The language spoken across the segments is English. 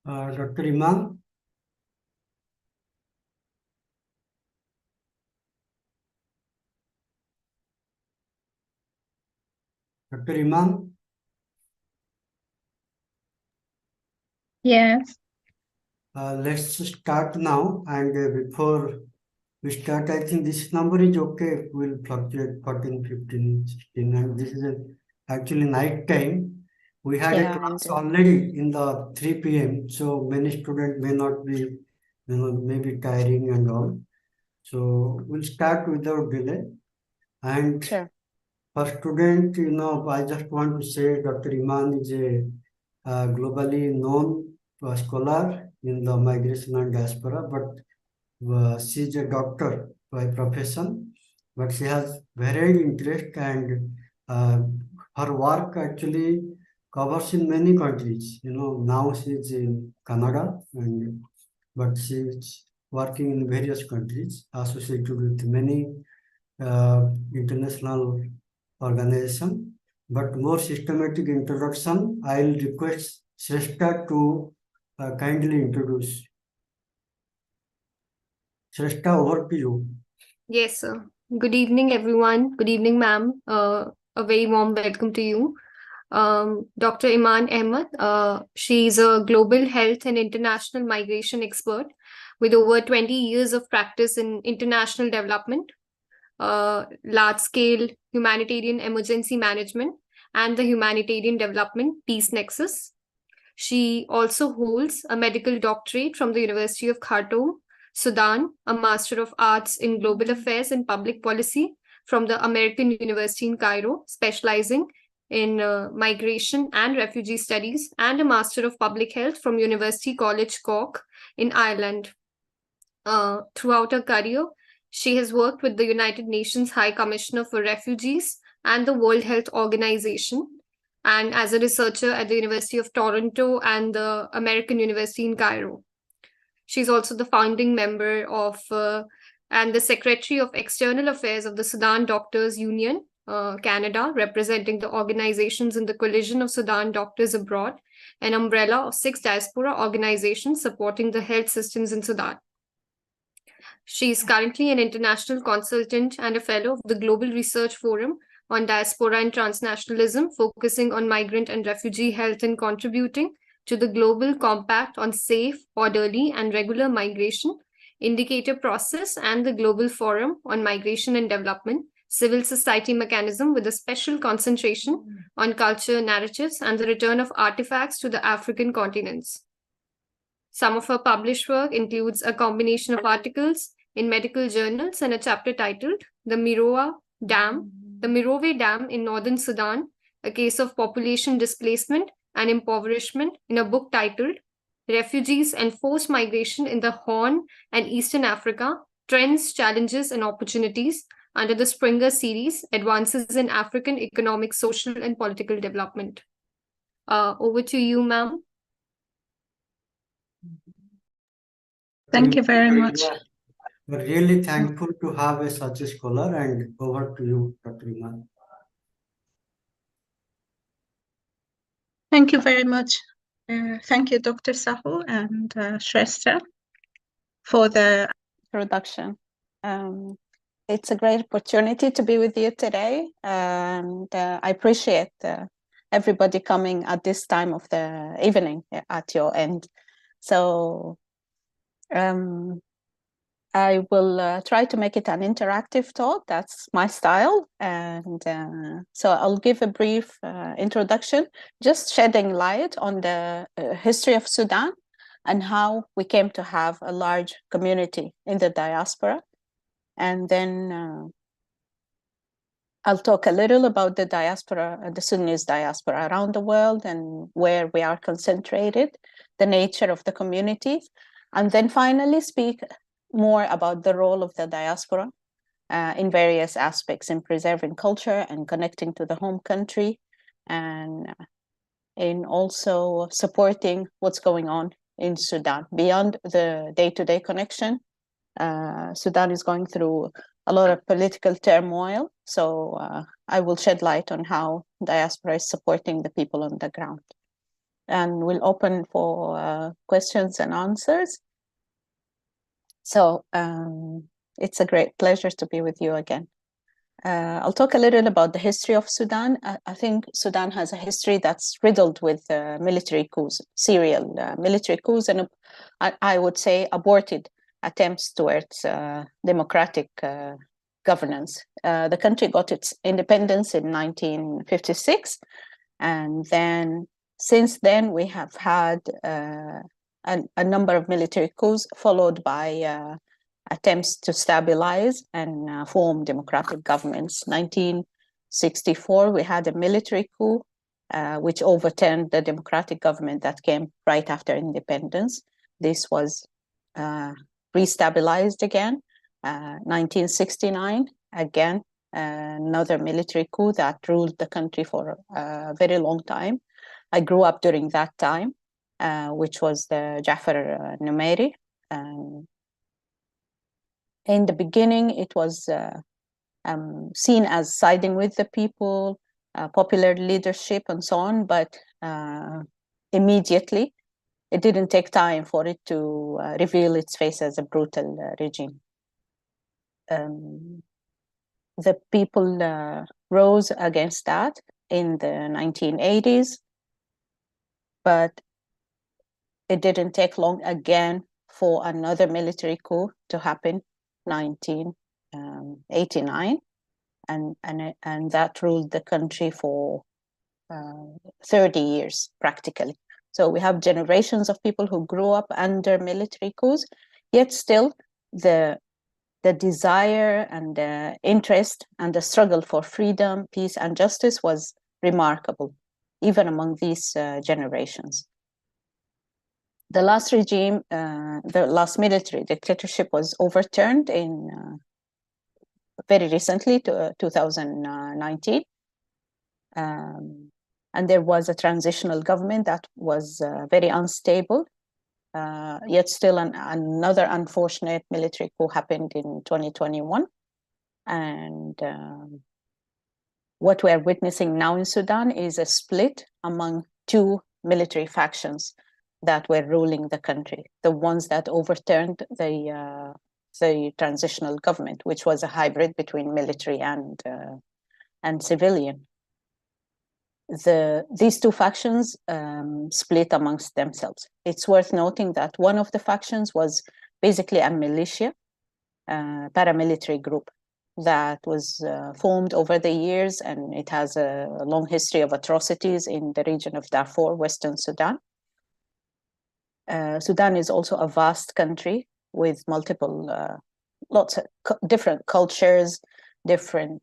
Dr. Iman. Dr. Iman. Yes. Let's start now. And before we start, I think this number is okay. We'll fluctuate 14, 15, 16. And this is actually night time. We had a Yeah, class indeed. already in the 3 p.m. So many students may not be, maybe tiring and all. So we'll start without delay. And Sure. for student, I just want to say Dr. Iman is a globally known scholar in the migration and diaspora, but she's a doctor by profession, but she has varied interest and her work actually covers in many countries. Now she's in Canada, but she's working in various countries associated with many international organization. But more systematic introduction, I'll request Shrestha to kindly introduce. Shrestha, over to you. Yes, sir. Good evening, everyone. Good evening, ma'am. A very warm welcome to you. Dr. Iman Ahmed. She's a global health and international migration expert with over 20 years of practice in international development, large-scale humanitarian emergency management, and the humanitarian development peace nexus. She also holds a medical doctorate from the University of Khartoum, Sudan, a Master of Arts in Global Affairs and Public Policy from the American University in Cairo, specializing in migration and refugee studies, and a Master of Public Health from University College Cork in Ireland. Throughout her career, she has worked with the United Nations High Commissioner for Refugees and the World Health Organization, and as a researcher at the University of Toronto and the American University in Cairo. She's also the founding member of and the Secretary of External Affairs of the Sudan Doctors Union, Canada, representing the organizations in the Coalition of Sudan Doctors Abroad, an umbrella of 6 diaspora organizations supporting the health systems in Sudan. She is currently an international consultant and a fellow of the Global Research Forum on Diaspora and Transnationalism, focusing on migrant and refugee health and contributing to the Global Compact on Safe, Orderly, and Regular Migration, Indicator Process, and the Global Forum on Migration and Development, Civil Society Mechanism, with a special concentration on culture, narratives, and the return of artifacts to the African continents. Some of her published work includes a combination of articles in medical journals and a chapter titled The Merowe Dam in Northern Sudan, a case of population displacement and impoverishment, in a book titled Refugees and Forced Migration in the Horn and Eastern Africa, Trends, Challenges, and Opportunities, under the Springer series, Advances in African Economic, Social, and Political Development. Over to you, ma'am. Thank you very much. We're really thankful to have such a scholar, and over to you, Dr. Iman. Thank you very much. Thank you, Dr. Sahu and Shrestha, for the introduction. It's a great opportunity to be with you today, and I appreciate everybody coming at this time of the evening at your end. So I will try to make it an interactive talk. That's my style. And so I'll give a brief introduction, just shedding light on the history of Sudan and how we came to have a large community in the diaspora. And then I'll talk a little about the diaspora, the Sudanese diaspora around the world and where we are concentrated, the nature of the communities, and then finally speak more about the role of the diaspora in various aspects in preserving culture and connecting to the home country, and in also supporting what's going on in Sudan. Beyond the day-to-day connection, Sudan is going through a lot of political turmoil, so I will shed light on how diaspora is supporting the people on the ground. and we'll open for questions and answers. So it's a great pleasure to be with you again. I'll talk a little about the history of Sudan. I think Sudan has a history that's riddled with military coups, serial military coups, and I would say aborted attempts towards democratic governance. The country got its independence in 1956, and then since then we have had a number of military coups followed by attempts to stabilize and form democratic governments. 1964, we had a military coup, which overturned the democratic government that came right after independence. This was restabilized again. 1969, again, another military coup that ruled the country for a very long time. I grew up during that time, which was the Jafar Numeri. In the beginning, it was seen as siding with the people, popular leadership, and so on, but immediately, it didn't take time for it to reveal its face as a brutal regime. The people rose against that in the 1980s, but it didn't take long again for another military coup to happen, 1989, and that ruled the country for 30 years practically. So we have generations of people who grew up under military coups, yet still the desire and the interest and the struggle for freedom, peace, and justice was remarkable, even among these generations. The last regime, the last military dictatorship was overturned in very recently, 2019. And there was a transitional government that was very unstable, yet still another unfortunate military coup happened in 2021. And what we are witnessing now in Sudan is a split among two military factions that were ruling the country, the ones that overturned the transitional government, which was a hybrid between military and civilian. These two factions split amongst themselves. It's worth noting that one of the factions was basically a militia, paramilitary group that was formed over the years, and it has a long history of atrocities in the region of Darfur, Western Sudan. Sudan is also a vast country with multiple, lots of different cultures, different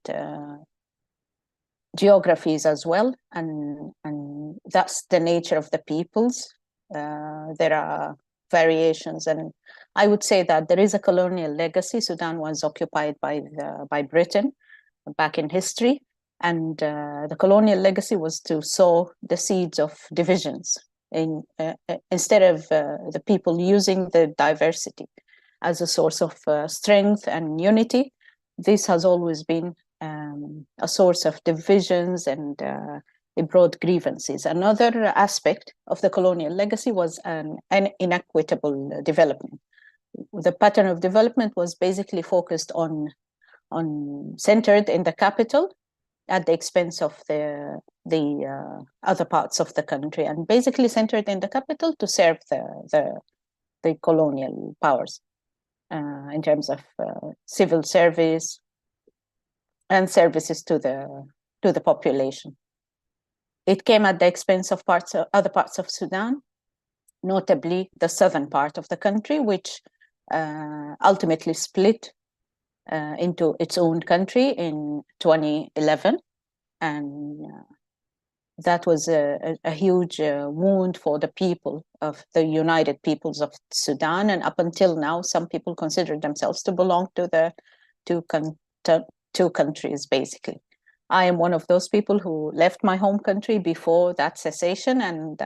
geographies as well, and that's the nature of the peoples. There are variations, and I would say that there is a colonial legacy. Sudan was occupied by Britain back in history, and the colonial legacy was to sow the seeds of divisions instead of the people using the diversity as a source of strength and unity. This has always been a source of divisions and it brought grievances. Another aspect of the colonial legacy was an inequitable development. The pattern of development was basically focused on centered in the capital at the expense of the other parts of the country, and basically centered in the capital to serve the colonial powers in terms of civil service and services to the population. It came at the expense of other parts of Sudan, notably the southern part of the country, which ultimately split into its own country in 2011, and that was a huge wound for the people of the United Peoples of Sudan. And up until now, some people consider themselves to belong to the two countries, basically. I am one of those people who left my home country before that cessation, and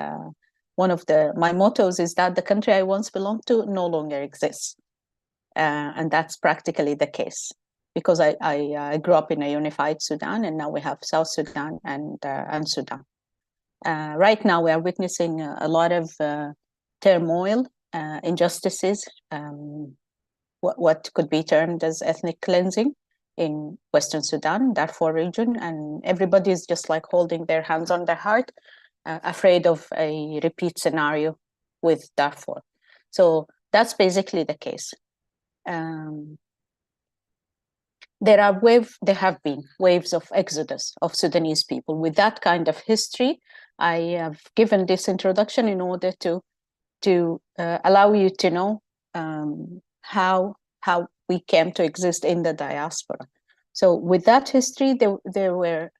one of my mottos is that the country I once belonged to no longer exists. And that's practically the case, because I grew up in a unified Sudan, and now we have South Sudan and Sudan. Right now, we are witnessing a lot of turmoil, injustices, what could be termed as ethnic cleansing in Western Sudan, Darfur region, and everybody is just like holding their hands on their heart, afraid of a repeat scenario with Darfur. So that's basically the case. There have been waves of exodus of Sudanese people. With that kind of history, I have given this introduction in order to allow you to know how we came to exist in the diaspora. So with that history, there were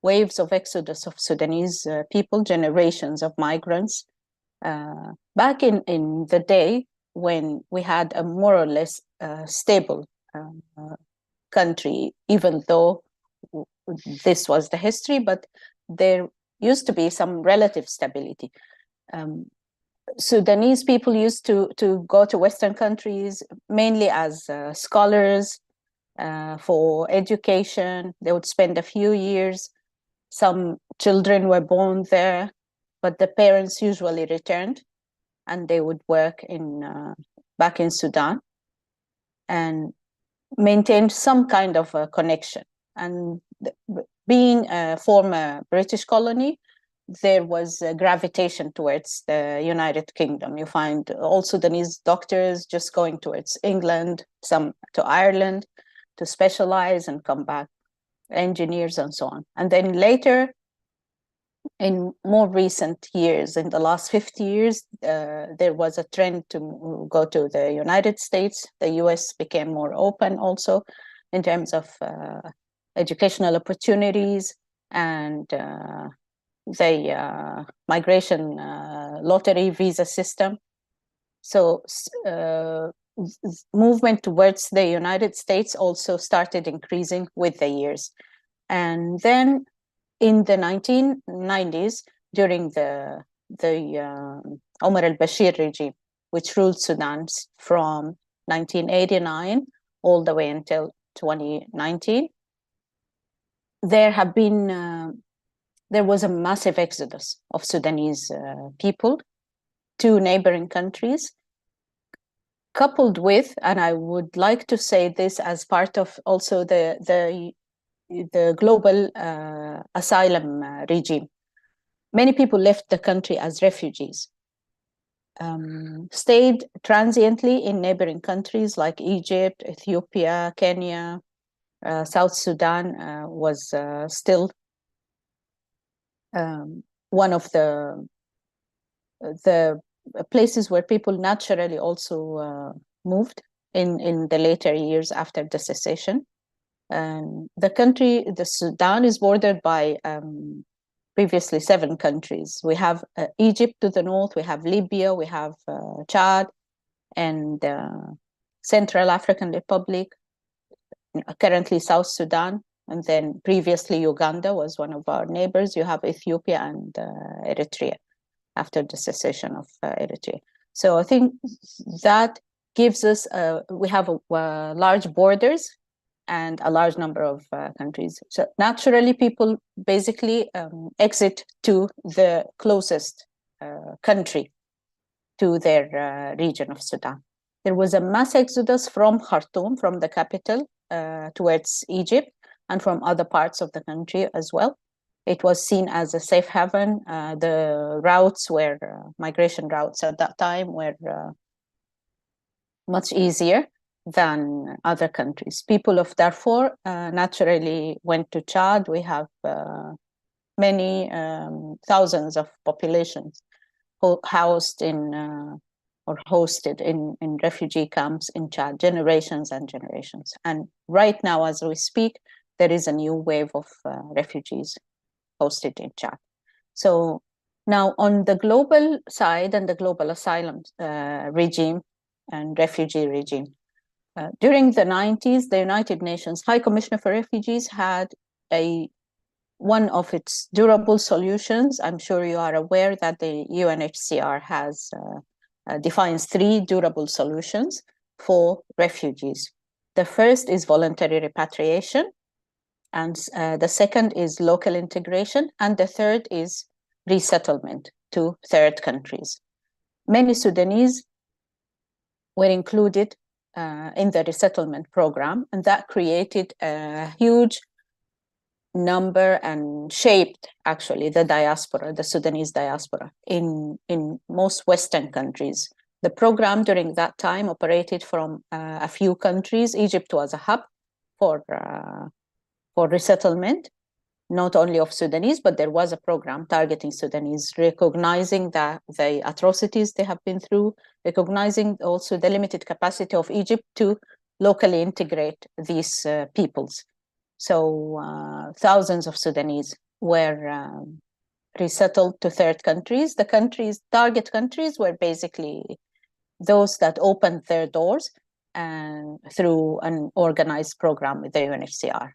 waves of exodus of Sudanese people, generations of migrants. Back in the day when we had a more or less stable country, even though this was the history, but there used to be some relative stability. Sudanese people used to go to Western countries mainly as scholars for education. They would spend a few years. Some children were born there, but the parents usually returned and they would work back in Sudan and maintained some kind of a connection. And being a former British colony, there was a gravitation towards the United Kingdom. You find all Sudanese doctors just going towards England, some to Ireland to specialize and come back, engineers and so on. And then later, in more recent years, in the last 50 years, there was a trend to go to the United States. The US became more open also in terms of educational opportunities and the migration lottery visa system. So movement towards the United States also started increasing with the years. And then in the 1990s, during the Omar al-Bashir regime, which ruled Sudan from 1989 all the way until 2019, there was a massive exodus of Sudanese people to neighboring countries, coupled with, and I would like to say this as part of also the global asylum regime. Many people left the country as refugees, stayed transiently in neighboring countries like Egypt, Ethiopia, Kenya, South Sudan was still one of the places where people naturally also moved in the later years after the secession. The Sudan is bordered by previously 7 countries. We have Egypt to the north, we have Libya, we have Chad, and Central African Republic, currently South Sudan, and then previously Uganda was one of our neighbors. You have Ethiopia and Eritrea after the secession of Eritrea. So I think that gives us, we have large borders and a large number of countries. So naturally, people basically exit to the closest country to their region of Sudan. There was a mass exodus from Khartoum, from the capital, towards Egypt, and from other parts of the country as well. It was seen as a safe haven. The routes were, migration routes at that time were much easier than other countries. People of Darfur naturally went to Chad. We have many thousands of populations housed in or hosted in refugee camps in Chad, generations and generations. And right now, as we speak, there is a new wave of refugees hosted in Chad. So now on the global side and the global asylum regime and refugee regime, during the 90s, the United Nations High Commissioner for Refugees had one of its durable solutions. I'm sure you are aware that the UNHCR defines 3 durable solutions for refugees. The first is voluntary repatriation, and the second is local integration, and the third is resettlement to third countries. Many Sudanese were included in the resettlement program, and that created a huge number and shaped actually the diaspora, the Sudanese diaspora in most Western countries. The program during that time operated from a few countries. Egypt was a hub for resettlement, not only of Sudanese, but there was a program targeting Sudanese, recognizing that the atrocities they have been through, recognizing also the limited capacity of Egypt to locally integrate these peoples. So thousands of Sudanese were resettled to third countries. The target countries were basically those that opened their doors and through an organized program with the UNHCR.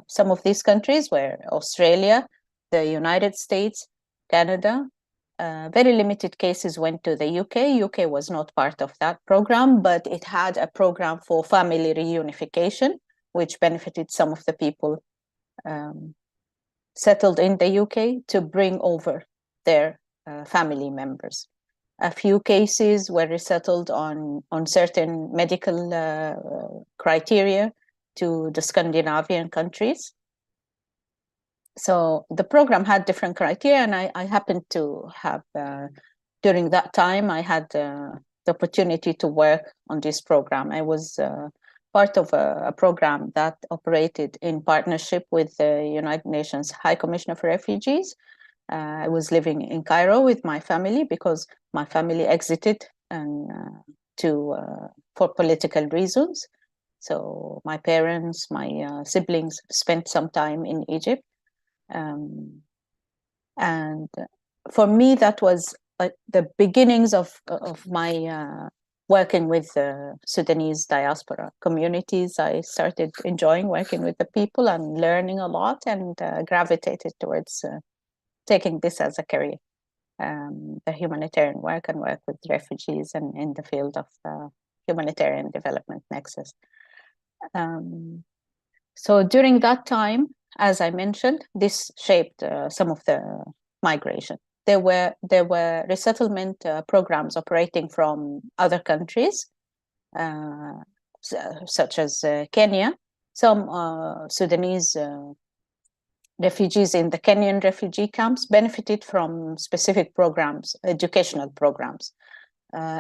Some of these countries were Australia, the United States, Canada. Very limited cases went to the UK. UK was not part of that program, but it had a program for family reunification, which benefited some of the people settled in the UK to bring over their family members. A few cases were resettled on certain medical criteria to the Scandinavian countries. So the program had different criteria, and I happened to have, during that time, I had the opportunity to work on this program. I was part of a program that operated in partnership with the United Nations High Commissioner for Refugees. I was living in Cairo with my family because my family exited and for political reasons. So my parents, my siblings spent some time in Egypt. And for me, that was the beginnings of my working with the Sudanese diaspora communities. I started enjoying working with the people and learning a lot, and gravitated towards taking this as a career, the humanitarian work and work with refugees and in the field of humanitarian development nexus. So during that time, as I mentioned, this shaped some of the migration. There were resettlement programs operating from other countries, such as Kenya. Some Sudanese refugees in the Kenyan refugee camps benefited from specific programs, educational programs.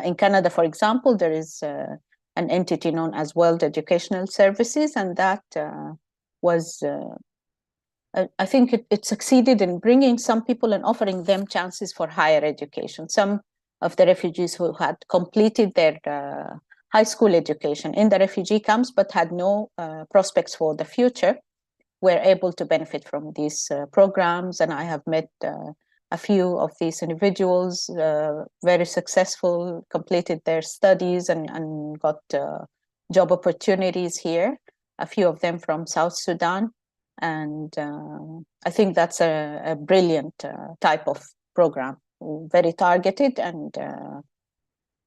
In Canada, for example, there is an entity known as World Educational Services, and that was, I think it succeeded in bringing some people and offering them chances for higher education. Some of the refugees who had completed their high school education in the refugee camps but had no prospects for the future were able to benefit from these programs. And I have met a few of these individuals, very successful, completed their studies and got job opportunities here, a few of them from South Sudan. And I think that's a brilliant type of program, very targeted, and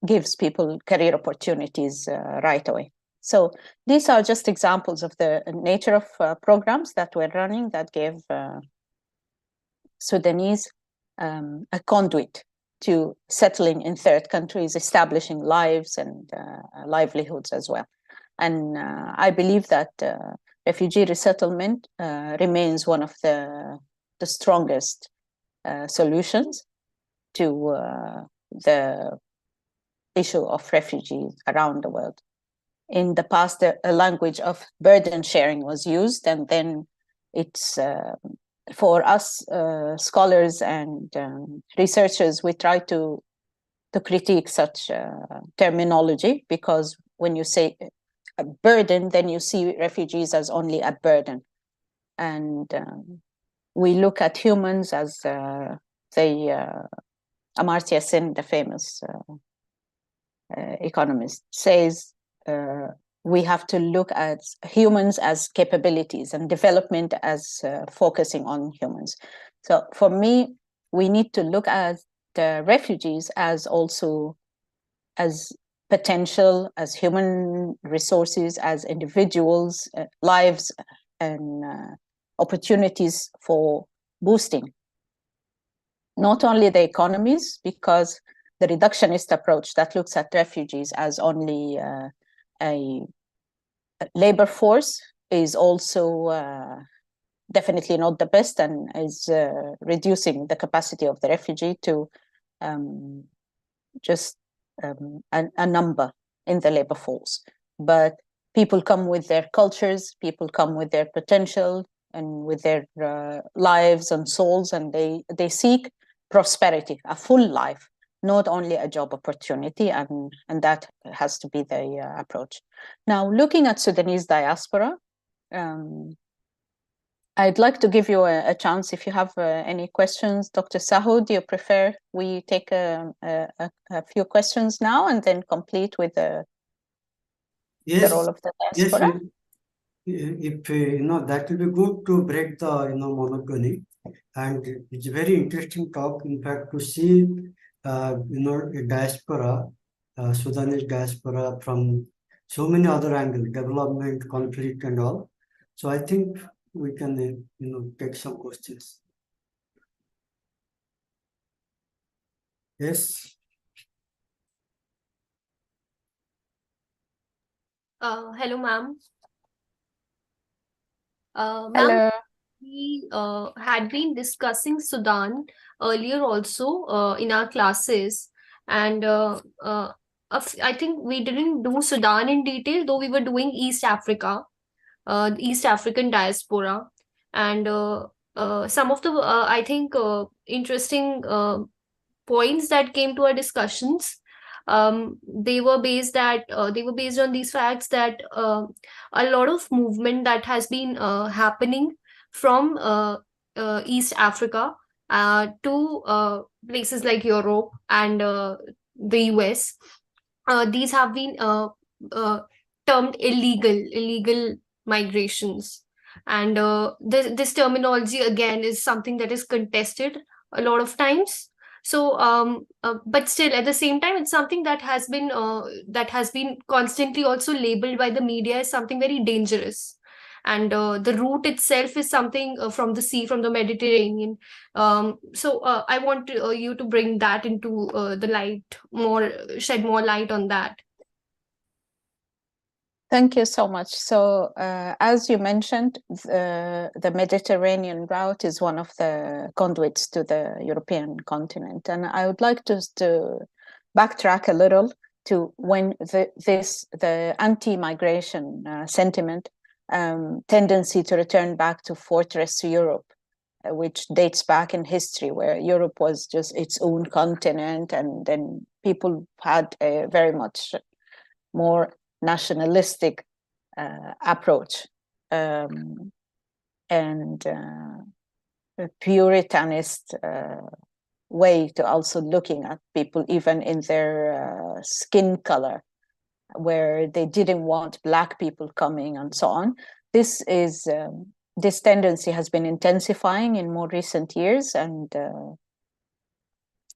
gives people career opportunities right away. So these are just examples of the nature of programs that we're running that gave Sudanese a conduit to settling in third countries, establishing lives and livelihoods as well. And I believe that refugee resettlement remains one of the strongest solutions to the issue of refugees around the world. In the past, a language of burden sharing was used, and then it's for us scholars and researchers, we try to critique such terminology, because when you say a burden, then you see refugees as only a burden. And we look at humans as Amartya Sen, the famous economist, says we have to look at humans as capabilities and development as focusing on humans. So for me, we need to look at the refugees as also as potential, as human resources, as individuals, lives, and opportunities for boosting not only the economies, because the reductionist approach that looks at refugees as only a labor force is also definitely not the best, and is reducing the capacity of the refugee to just a number in the labor force. But people come with their cultures, people come with their potential and with their lives and souls, and they seek prosperity, a full life, not only a job opportunity, and that has to be the approach. Now, looking at Sudanese diaspora, I'd like to give you a chance if you have any questions. Dr. Sahu, do you prefer we take a few questions now and then complete with the role of the diaspora? If that will be good to break the monotony, and it's a very interesting talk. In fact, to see a diaspora, Sudanese diaspora from so many other angles, development, conflict, and all. So I think we can take some questions. Yes. Hello, ma'am. Ma'am, Hello. we had been discussing Sudan earlier also in our classes, and I think we didn't do Sudan in detail, though we were doing East Africa, the East African diaspora, and some of the I think interesting points that came to our discussions. They were based on these facts that a lot of movement that has been happening from East Africa to places like Europe and the US. These have been termed illegal migrations, and this terminology again is something that is contested a lot of times. So but still at the same time, it's something that has been constantly also labeled by the media as something very dangerous, and the route itself is something from the sea, from the Mediterranean. So I want you to bring that into the light, shed more light on that. Thank you so much. So as you mentioned, the Mediterranean route is one of the conduits to the European continent. And I would like to backtrack a little to when the anti-migration sentiment tendency to return back to fortress Europe, which dates back in history, where Europe was just its own continent, and then people had a very much more nationalistic approach and a puritanist way to also looking at people, even in their skin color, where they didn't want Black people coming and so on. This tendency has been intensifying in more recent years, and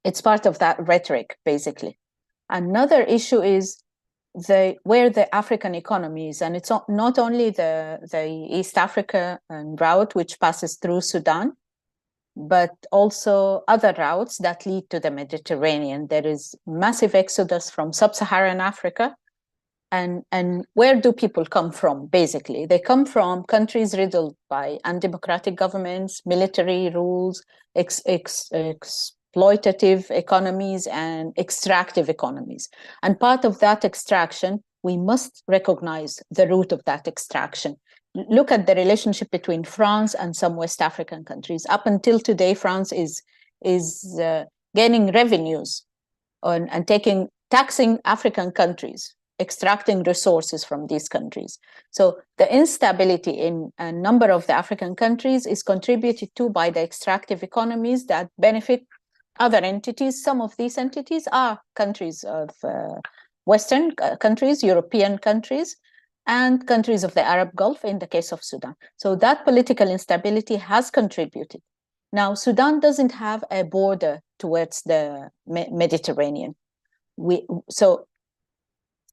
it's part of that rhetoric, basically. Another issue is where the African economies, and it's not only the East Africa route, which passes through Sudan, but also other routes that lead to the Mediterranean. There is massive exodus from sub-Saharan Africa. And where do people come from, basically? They come from countries riddled by undemocratic governments, military rules, exploitative economies, and extractive economies. And part of that extraction, we must recognize the root of that extraction. Look at the relationship between France and some West African countries. Up until today, France is gaining revenues and taxing African countries, extracting resources from these countries. So the instability in a number of the African countries is contributed to by the extractive economies that benefit other entities. Some of these entities are countries of Western countries, European countries, and countries of the Arab Gulf in the case of Sudan. So that political instability has contributed. Now, Sudan doesn't have a border towards the Mediterranean. So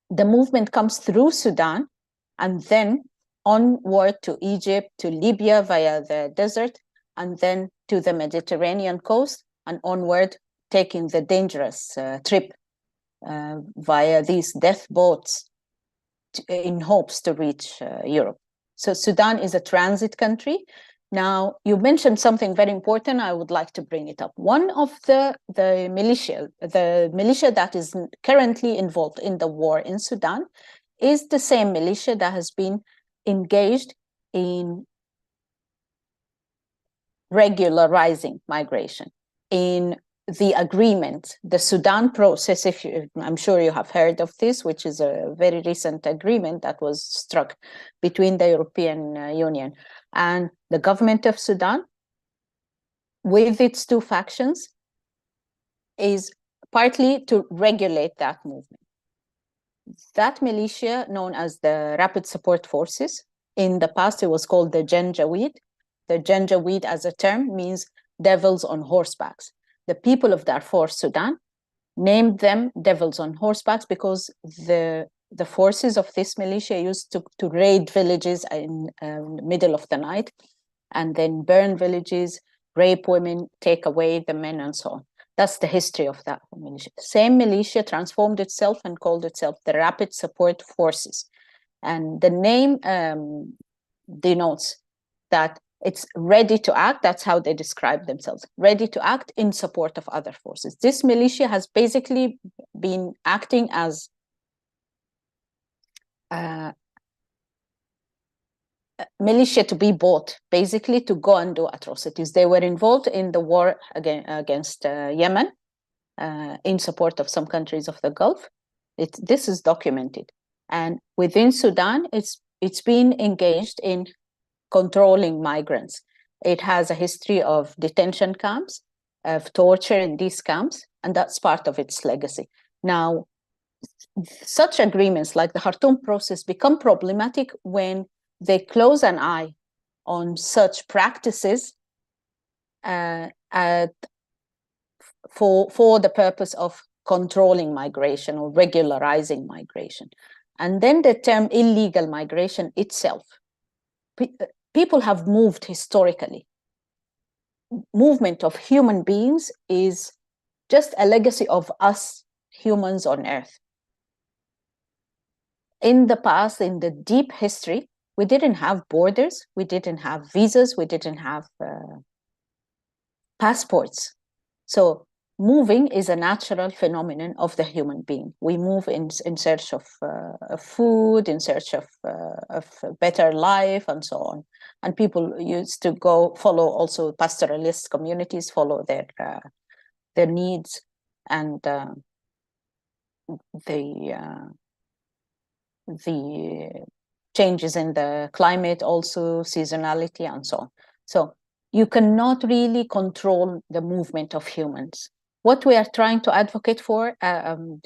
the movement comes through Sudan and then onward to Egypt, to Libya via the desert, and then to the Mediterranean coast, and onward, taking the dangerous trip via these death boats in hopes to reach Europe. So Sudan is a transit country. Now, you mentioned something very important. I would like to bring it up. One of the militia that is currently involved in the war in Sudan is the same militia that has been engaged in regularizing migration. In the agreement, the Sudan process, I'm sure you have heard of this, which is a very recent agreement that was struck between the European Union and the government of Sudan, with its two factions, is partly to regulate that movement. That militia, known as the Rapid Support Forces, in the past it was called the Janjaweed. The Janjaweed as a term means devils on horsebacks. The people of Darfur, Sudan, named them devils on horsebacks because the forces of this militia used to raid villages in the middle of the night and then burn villages, rape women, take away the men, and so on. That's the history of that militia. Same militia transformed itself and called itself the Rapid Support Forces. And the name denotes that it's ready to act. That's how they describe themselves, ready to act in support of other forces. This militia has basically been acting as militia to be bought, basically to go and do atrocities. They were involved in the war against Yemen in support of some countries of the Gulf. This is documented. And within Sudan, it's been engaged in controlling migrants. It has a history of detention camps, of torture in these camps, and that's part of its legacy. Now, such agreements like the Khartoum process become problematic when they close an eye on such practices for the purpose of controlling migration or regularizing migration. And then the term illegal migration itself. People have moved historically. Movement of human beings is just a legacy of us humans on Earth. In the past, in the deep history, we didn't have borders, we didn't have visas, we didn't have passports. So moving is a natural phenomenon of the human being. We move in search of food, in search of better life, and so on. And people used to go follow also pastoralist communities, follow their needs and the changes in the climate, also seasonality, and so on. So you cannot really control the movement of humans. What we are trying to advocate for,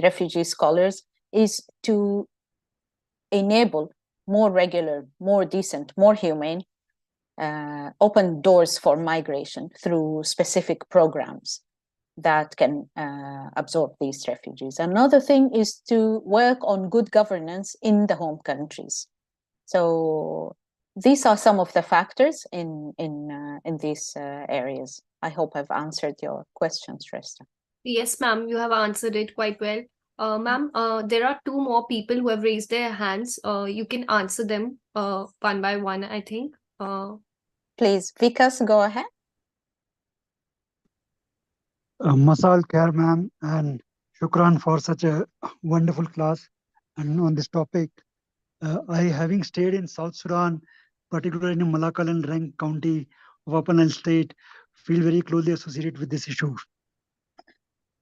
refugee scholars, is to enable more regular, more decent, more humane, open doors for migration through specific programs that can absorb these refugees. Another thing is to work on good governance in the home countries. So these are some of the factors in these areas. I hope I've answered your questions, Resta. Yes, ma'am, you have answered it quite well. Ma'am, there are two more people who have raised their hands. You can answer them one by one, I think. Please, Vikas, go ahead. Masal Khair, ma'am, and shukran for such a wonderful class and on this topic. I, having stayed in South Sudan, particularly in Malakal and Rang County of Upper Nile State, feel very closely associated with this issue.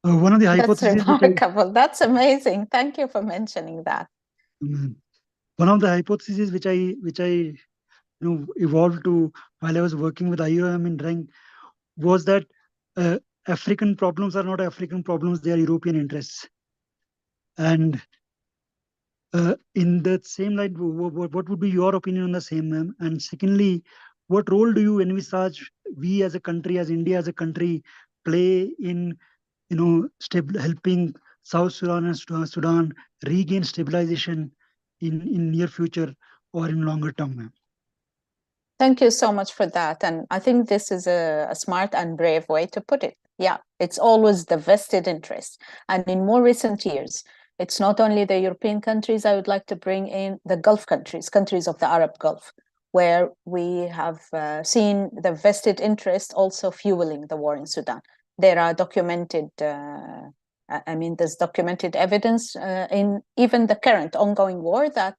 One of the hypotheses. That's remarkable. That's amazing. Thank you for mentioning that. One of the hypotheses which I evolved to while I was working with IOM in Rang was that African problems are not African problems; they are European interests. And in that same light, what would be your opinion on the same, ma'am? And secondly, what role do you envisage we as a country, as India as a country, play in, helping South Sudan and Sudan regain stabilization in near future or in longer term, ma'am? Thank you so much for that. And I think this is a smart and brave way to put it. Yeah, it's always the vested interest. And in more recent years, it's not only the European countries. I would like to bring in the Gulf countries, countries of the Arab Gulf, where we have seen the vested interest also fueling the war in Sudan. There are documented, there's documented evidence in even the current ongoing war that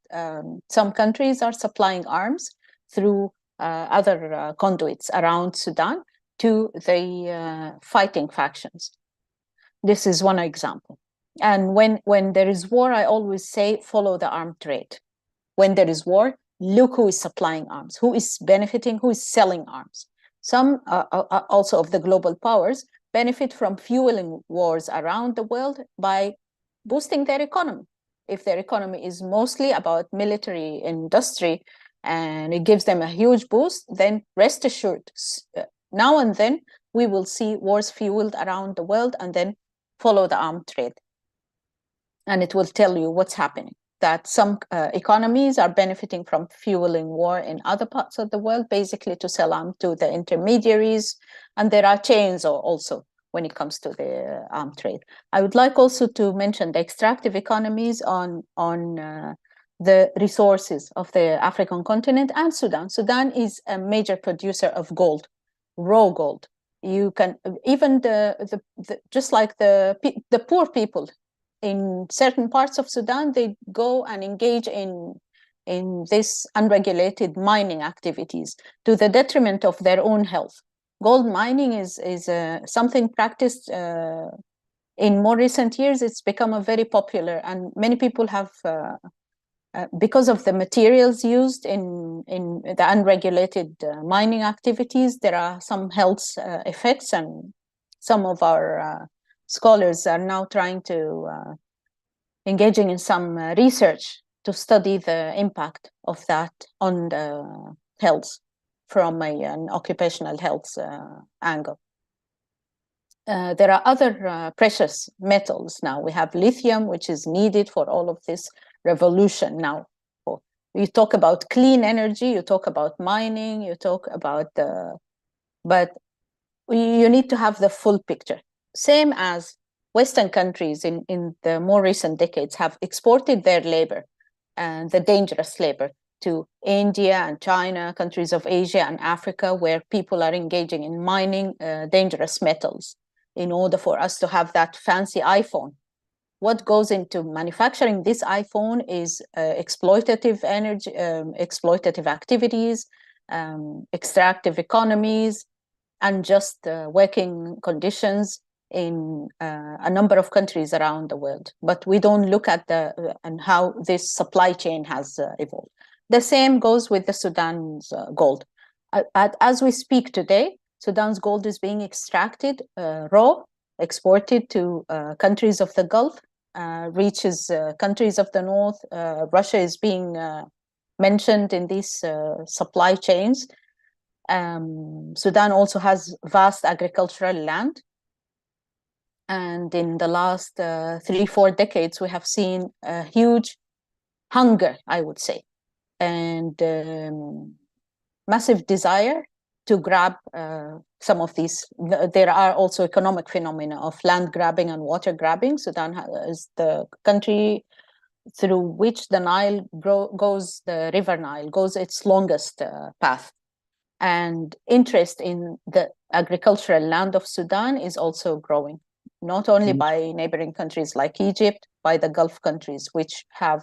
some countries are supplying arms through other conduits around Sudan to the fighting factions. This is one example. And when there is war, I always say, follow the armed trade. When there is war, look who is supplying arms, who is benefiting, who is selling arms. Some also of the global powers benefit from fueling wars around the world by boosting their economy. If their economy is mostly about military industry and it gives them a huge boost, then rest assured, now and then we will see wars fueled around the world, and then follow the armed trade. And it will tell you what's happening, that some economies are benefiting from fueling war in other parts of the world, basically to sell arms to the intermediaries. And there are chains also when it comes to the armed trade. I would like also to mention the extractive economies on the resources of the African continent and Sudan. Sudan is a major producer of gold, raw gold. You can even just like the poor people in certain parts of Sudan, they go and engage in this unregulated mining activities to the detriment of their own health. Gold mining is something practiced in more recent years. It's become a very popular, and many people have because of the materials used in the unregulated mining activities, there are some health effects, and some of our scholars are now trying to engaging in some research to study the impact of that on the health from an occupational health angle. There are other precious metals now. We have lithium, which is needed for all of this revolution now. You talk about clean energy, you talk about mining, you talk about but you need to have the full picture. Same as Western countries in the more recent decades have exported their labor, and the dangerous labor, to India and China, countries of Asia and Africa, where people are engaging in mining dangerous metals in order for us to have that fancy iPhone. What goes into manufacturing this iPhone is exploitative energy, exploitative activities, extractive economies, and just working conditions in a number of countries around the world. But we don't look at and how this supply chain has evolved. The same goes with the Sudan's gold. As we speak today, Sudan's gold is being extracted raw, exported to countries of the Gulf, reaches countries of the north. Russia is being mentioned in these supply chains. Sudan also has vast agricultural land. And in the last 3-4 decades, we have seen a huge hunger, I would say, and massive desire to grab some of these. There are also economic phenomena of land grabbing and water grabbing. Sudan is the country through which the Nile goes, the river Nile goes its longest path. And interest in the agricultural land of Sudan is also growing, not only by neighboring countries like Egypt, by the Gulf countries, which have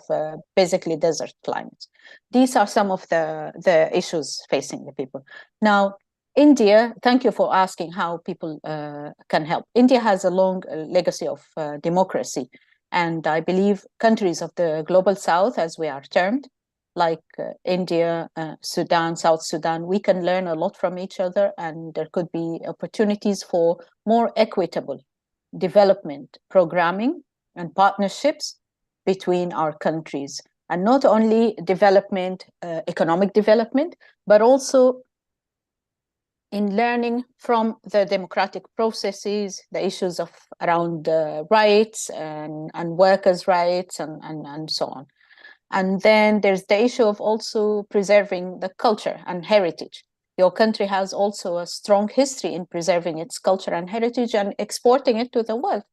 basically desert climates. These are some of the issues facing the people. Now, India, thank you for asking how people can help. India has a long legacy of democracy. And I believe countries of the global south, as we are termed, like India, Sudan, South Sudan, we can learn a lot from each other, and there could be opportunities for more equitable development programming and partnerships between our countries. And not only development, economic development, but also in learning from the democratic processes, the issues of around rights and workers' rights and so on. And then there's the issue of also preserving the culture and heritage. Your country has also a strong history in preserving its culture and heritage and exporting it to the world.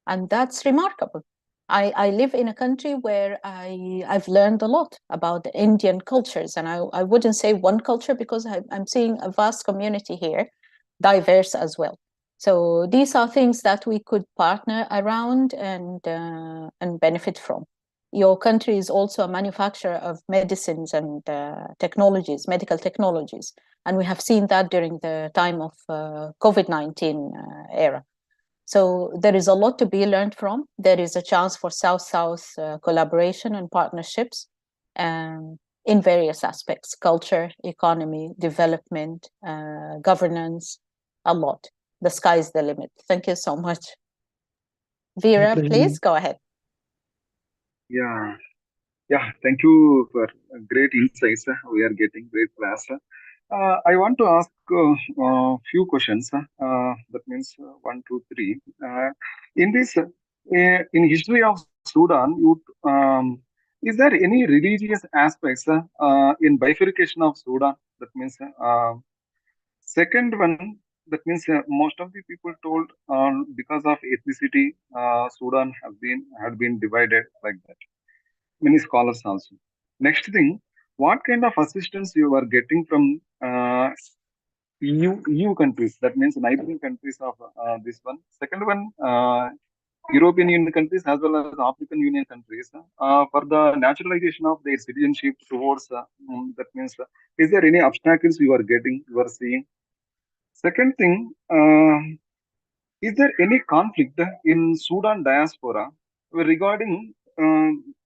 And that's remarkable. I live in a country where I've learned a lot about the Indian cultures. And I wouldn't say one culture because I'm seeing a vast community here, diverse as well. So these are things that we could partner around and benefit from. Your country is also a manufacturer of medicines and technologies, medical technologies. And we have seen that during the time of COVID-19 era. So there is a lot to be learned from. There is a chance for South-South collaboration and partnerships in various aspects: culture, economy, development, governance, a lot. The sky's the limit. Thank you so much. Vera, please go ahead. Yeah, thank you for great insights. We are getting great class. I want to ask a few questions. That means 1, 2, 3. In this, in history of Sudan, is there any religious aspects in bifurcation of Sudan? That means second one. That means most of the people told because of ethnicity, Sudan had been divided like that. Many scholars also. Next thing, what kind of assistance you are getting from EU countries? That means neighboring countries of this one. Second one, European Union countries as well as African Union countries for the naturalization of their citizenship towards. That means, is there any obstacles you are seeing? Second thing, is there any conflict in Sudan diaspora regarding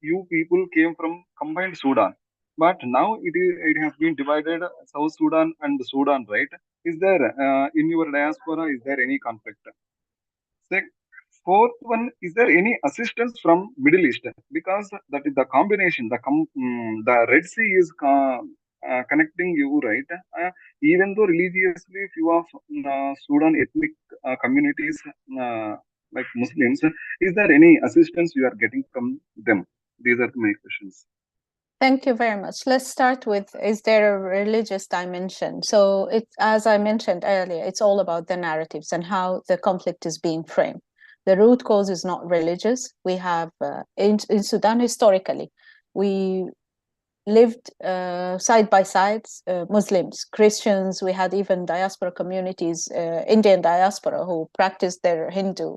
you people came from combined Sudan, but now it has been divided South Sudan and Sudan, right? Is there in your diaspora, is there any conflict? Fourth one, is there any assistance from Middle East? Because that is the combination, the Red Sea is connecting you, right? Even though religiously few of Sudan ethnic communities like Muslims, is there any assistance you are getting from them? These are my questions. Thank you very much. Let's start with, is there a religious dimension? So as I mentioned earlier, it's all about the narratives and how the conflict is being framed. The root cause is not religious. We have, in Sudan historically, we lived side by side, Muslims, Christians. We had even diaspora communities, Indian diaspora, who practiced their Hindu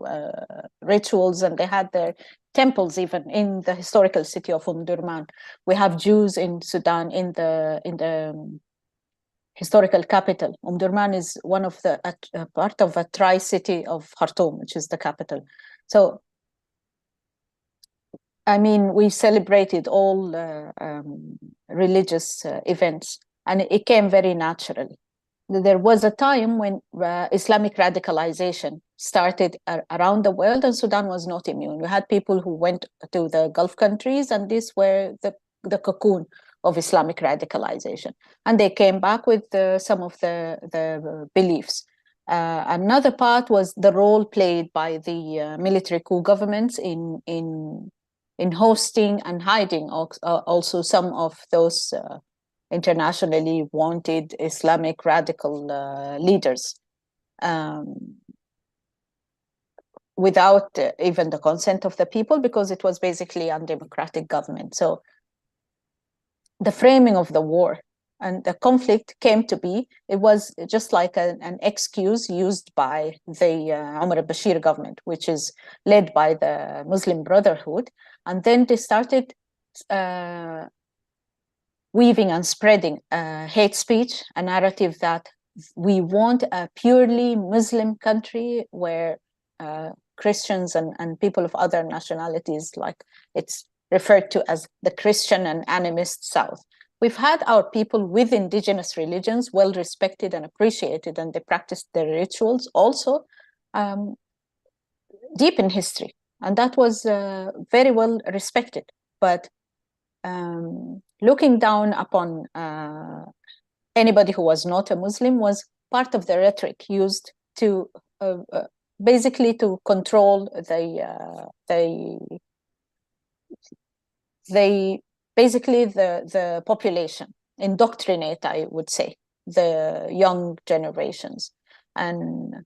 rituals, and they had their temples even in the historical city of Durman. We have Jews in Sudan in the historical capital. Durman is one of the part of a tri-city of Khartoum, which is the capital. So I mean, we celebrated all religious events, and it came very naturally. There was a time when Islamic radicalization started around the world, and Sudan was not immune. We had people who went to the Gulf countries, and these were the cocoon of Islamic radicalization. And they came back with some of the beliefs. Another part was the role played by the military coup governments in hosting and hiding also some of those internationally wanted Islamic radical leaders without even the consent of the people, because it was basically undemocratic government. So the framing of the war and the conflict came to be, it was just like an excuse used by the Omar al-Bashir government, which is led by the Muslim Brotherhood. And then they started weaving and spreading hate speech, a narrative that we want a purely Muslim country where Christians and people of other nationalities, like it's referred to as the Christian and animist South. We've had our people with indigenous religions well respected and appreciated, and they practiced their rituals also deep in history. And that was very well respected. But looking down upon anybody who was not a Muslim was part of the rhetoric used to basically to control the population, indoctrinate, I would say. the young generations. And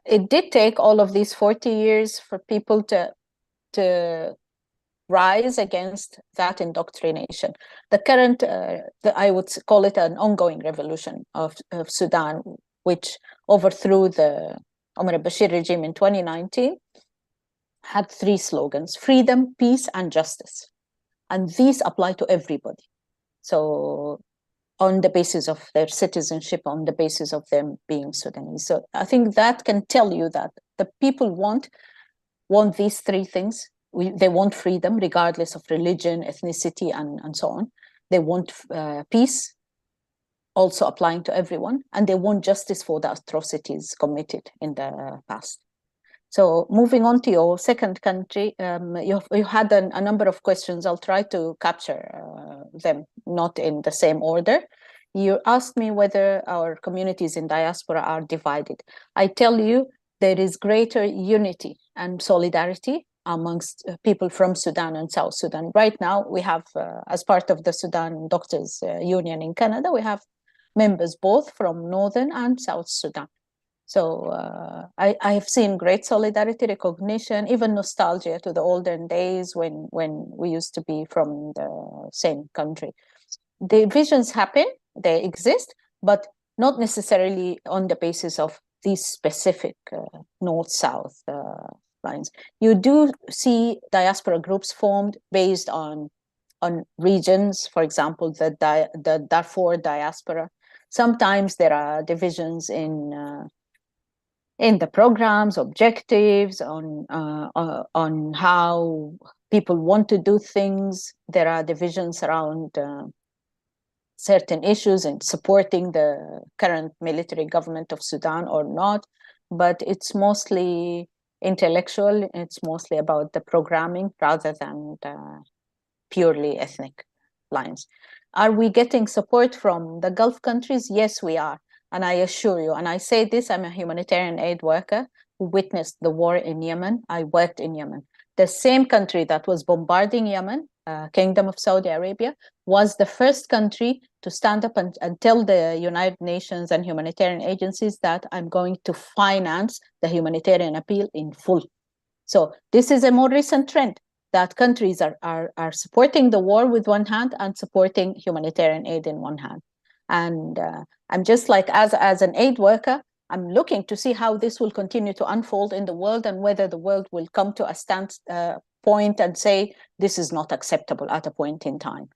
it did take all of these 40 years for people to rise against that indoctrination. The current, I would call it an ongoing revolution of Sudan, which overthrew the Omar al-Bashir regime in 2019, had 3 slogans: freedom, peace, and justice. And these apply to everybody. So on the basis of their citizenship, on the basis of them being Sudanese. So I think that can tell you that the people want these 3 things. They want freedom, regardless of religion, ethnicity, and so on. They want peace, also applying to everyone, and they want justice for the atrocities committed in the past. So moving on to your second country, you had a number of questions. I'll try to capture them, not in the same order. You asked me whether our communities in diaspora are divided. I tell you, there is greater unity and solidarity amongst people from Sudan and South Sudan. Right now, we have, as part of the Sudan Doctors Union in Canada, we have members both from Northern and South Sudan. So I have seen great solidarity, recognition, even nostalgia to the olden days when we used to be from the same country. Divisions happen, they exist, but not necessarily on the basis of these specific north-south lines. You do see diaspora groups formed based on regions, for example, the Darfur diaspora. Sometimes there are divisions in the programs, objectives, on how people want to do things. There are divisions around certain issues and supporting the current military government of Sudan or not, but it's mostly intellectual. It's mostly about the programming rather than the purely ethnic lines. Are we getting support from the Gulf countries? Yes, we are. And I assure you, and I say this, I'm a humanitarian aid worker who witnessed the war in Yemen. I worked in Yemen. The same country that was bombarding Yemen, Kingdom of Saudi Arabia, was the first country to stand up and tell the United Nations and humanitarian agencies that I'm going to finance the humanitarian appeal in full. So this is a more recent trend, that countries are supporting the war with one hand and supporting humanitarian aid in one hand. And I'm just like, as an aid worker, I'm looking to see how this will continue to unfold in the world and whether the world will come to a point and say, this is not acceptable at a point in time.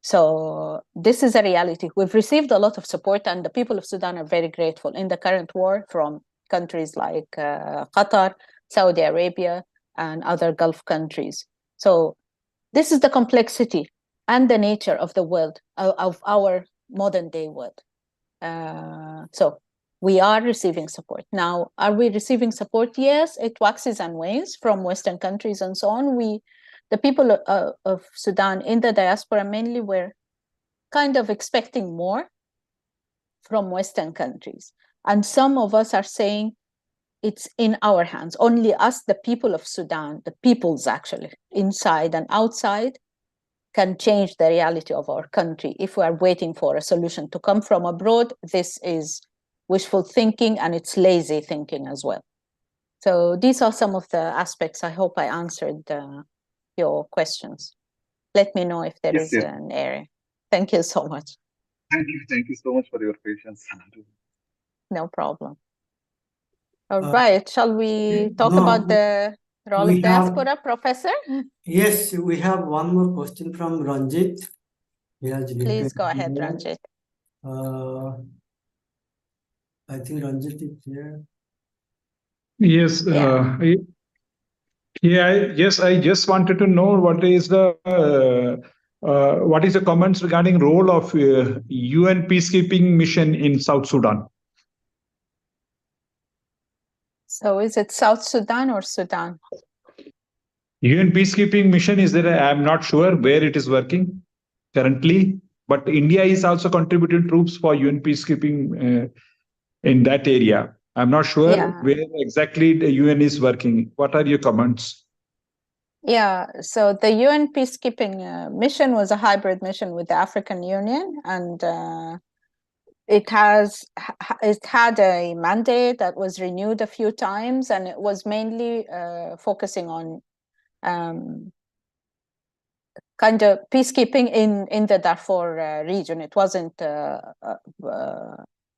So this is a reality. We've received a lot of support, and the people of Sudan are very grateful in the current war from countries like Qatar, Saudi Arabia, and other Gulf countries. So this is the complexity and the nature of the world, of our modern day world. So we are receiving support. Now, are we receiving support? Yes, it waxes and wanes from Western countries and so on. The people of Sudan in the diaspora mainly were kind of expecting more from Western countries. And some of us are saying, it's in our hands. Only us, the people of Sudan, the peoples actually, inside and outside, can change the reality of our country. If we are waiting for a solution to come from abroad, this is wishful thinking, and it's lazy thinking as well. So these are some of the aspects. I hope I answered your questions. Let me know if there is an area. Thank you so much. Thank you so much for your patience. No problem. All right, shall we talk about the role of diaspora, Professor? Yes, we have one more question from Ranjit. Please go ahead, Ranjit. I think Ranjit is here. Yes, yes. I just wanted to know what is the comments regarding role of UN peacekeeping mission in South Sudan? So is it South Sudan or Sudan? UN peacekeeping mission is there. I'm not sure where it is working currently, but India is also contributing troops for UN peacekeeping in that area. I'm not sure where exactly the UN is working. What are your comments? Yeah, so the UN peacekeeping mission was a hybrid mission with the African Union, and it had a mandate that was renewed a few times, and it was mainly focusing on kind of peacekeeping in the Darfur region. It wasn't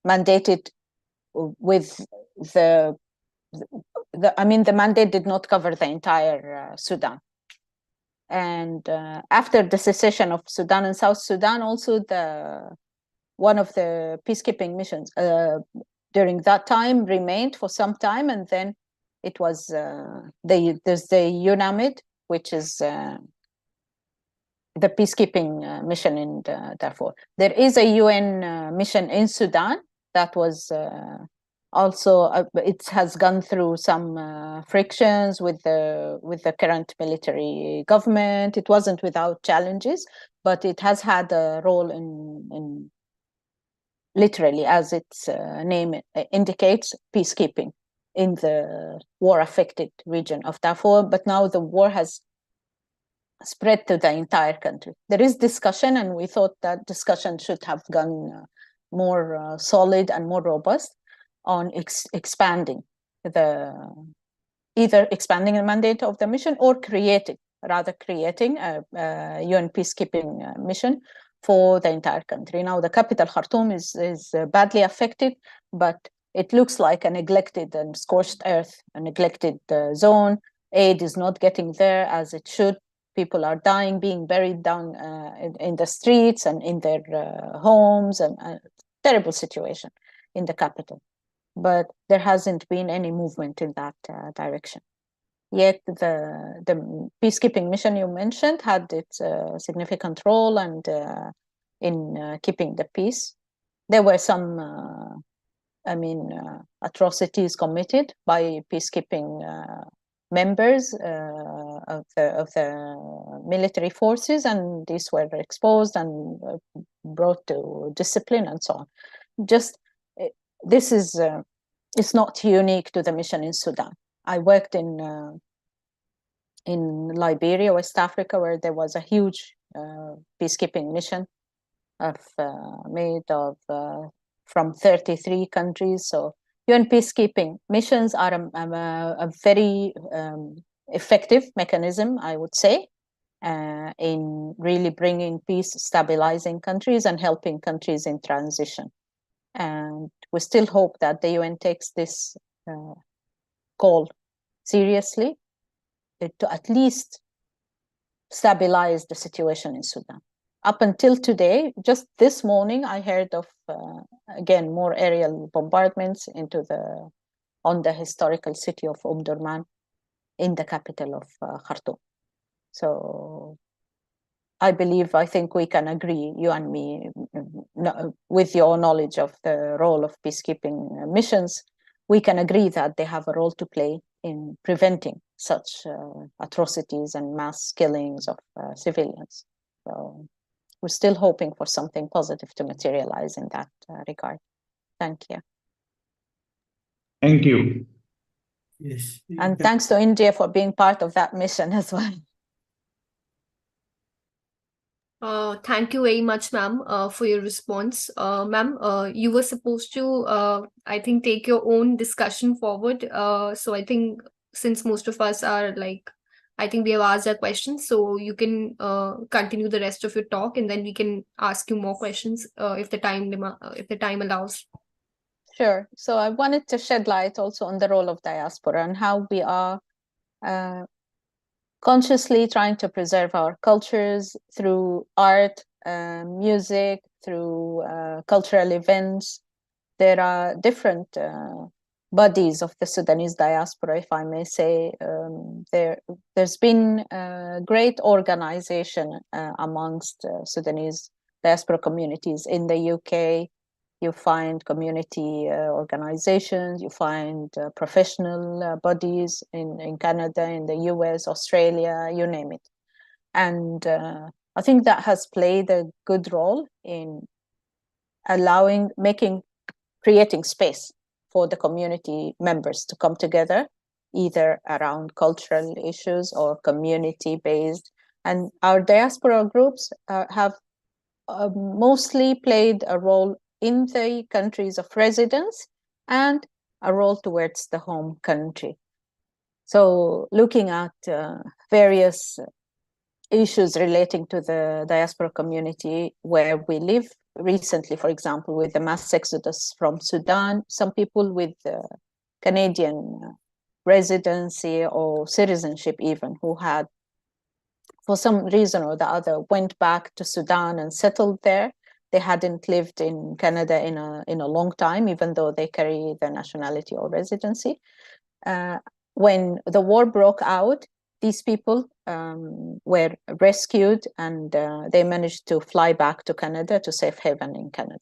mandated with the mandate did not cover the entire Sudan. And after the secession of Sudan and South Sudan, also one of the peacekeeping missions during that time remained for some time, and then it was there's the UNAMID, which is the peacekeeping mission in Darfur. There is a UN mission in Sudan that was also it has gone through some frictions with the current military government. It wasn't without challenges, but it has had a role in literally, as its name indicates, peacekeeping in the war-affected region of Darfur. But now the war has spread to the entire country. There is discussion, and we thought that discussion should have gone more solid and more robust on expanding either expanding the mandate of the mission or creating a UN peacekeeping mission for the entire country. Now, the capital Khartoum is badly affected, but it looks like a neglected and scorched earth, a neglected zone. Aid is not getting there as it should. People are dying, being buried down in the streets and in their homes, and a terrible situation in the capital. But there hasn't been any movement in that direction. Yet the peacekeeping mission you mentioned had its significant role and in keeping the peace. There were some, atrocities committed by peacekeeping members of the military forces, and these were exposed and brought to discipline and so on. This is it's not unique to the mission in Sudan. I worked in Liberia, West Africa, where there was a huge peacekeeping mission made of from 33 countries. So UN peacekeeping missions are a very effective mechanism, I would say, in really bringing peace, stabilizing countries, and helping countries in transition. And we still hope that the UN takes this call seriously to at least stabilize the situation in Sudan. Up until today, just this morning, I heard of, again, more aerial bombardments on the historical city of Durman in the capital of Khartoum. So I think we can agree, you and me, with your knowledge of the role of peacekeeping missions, we can agree that they have a role to play in preventing such atrocities and mass killings of civilians. So we're still hoping for something positive to materialize in that regard. Thank you. Thank you. Yes. And thanks to India for being part of that mission as well. Thank you very much, ma'am, for your response. Ma'am, you were supposed to, I think, take your own discussion forward. So I think since most of us are I think we have asked our questions, so you can continue the rest of your talk, and then we can ask you more questions if the time allows. Sure. So I wanted to shed light also on the role of diaspora and how we are consciously trying to preserve our cultures through art, music, through cultural events. There are different bodies of the Sudanese diaspora, if I may say. There's been great organization amongst Sudanese diaspora communities. In the UK, you find community organizations, you find professional bodies in Canada, in the US, Australia, you name it. And I think that has played a good role in creating space for the community members to come together, either around cultural issues or community-based. And our diaspora groups have mostly played a role in the countries of residence and a role towards the home country. So looking at various issues relating to the diaspora community where we live recently, for example, with the mass exodus from Sudan, some people with Canadian residency or citizenship even who had, for some reason or the other, went back to Sudan and settled there. They hadn't lived in Canada in a long time, even though they carry the nationality or residency. When the war broke out, these people were rescued and they managed to fly back to Canada, to safe haven in Canada.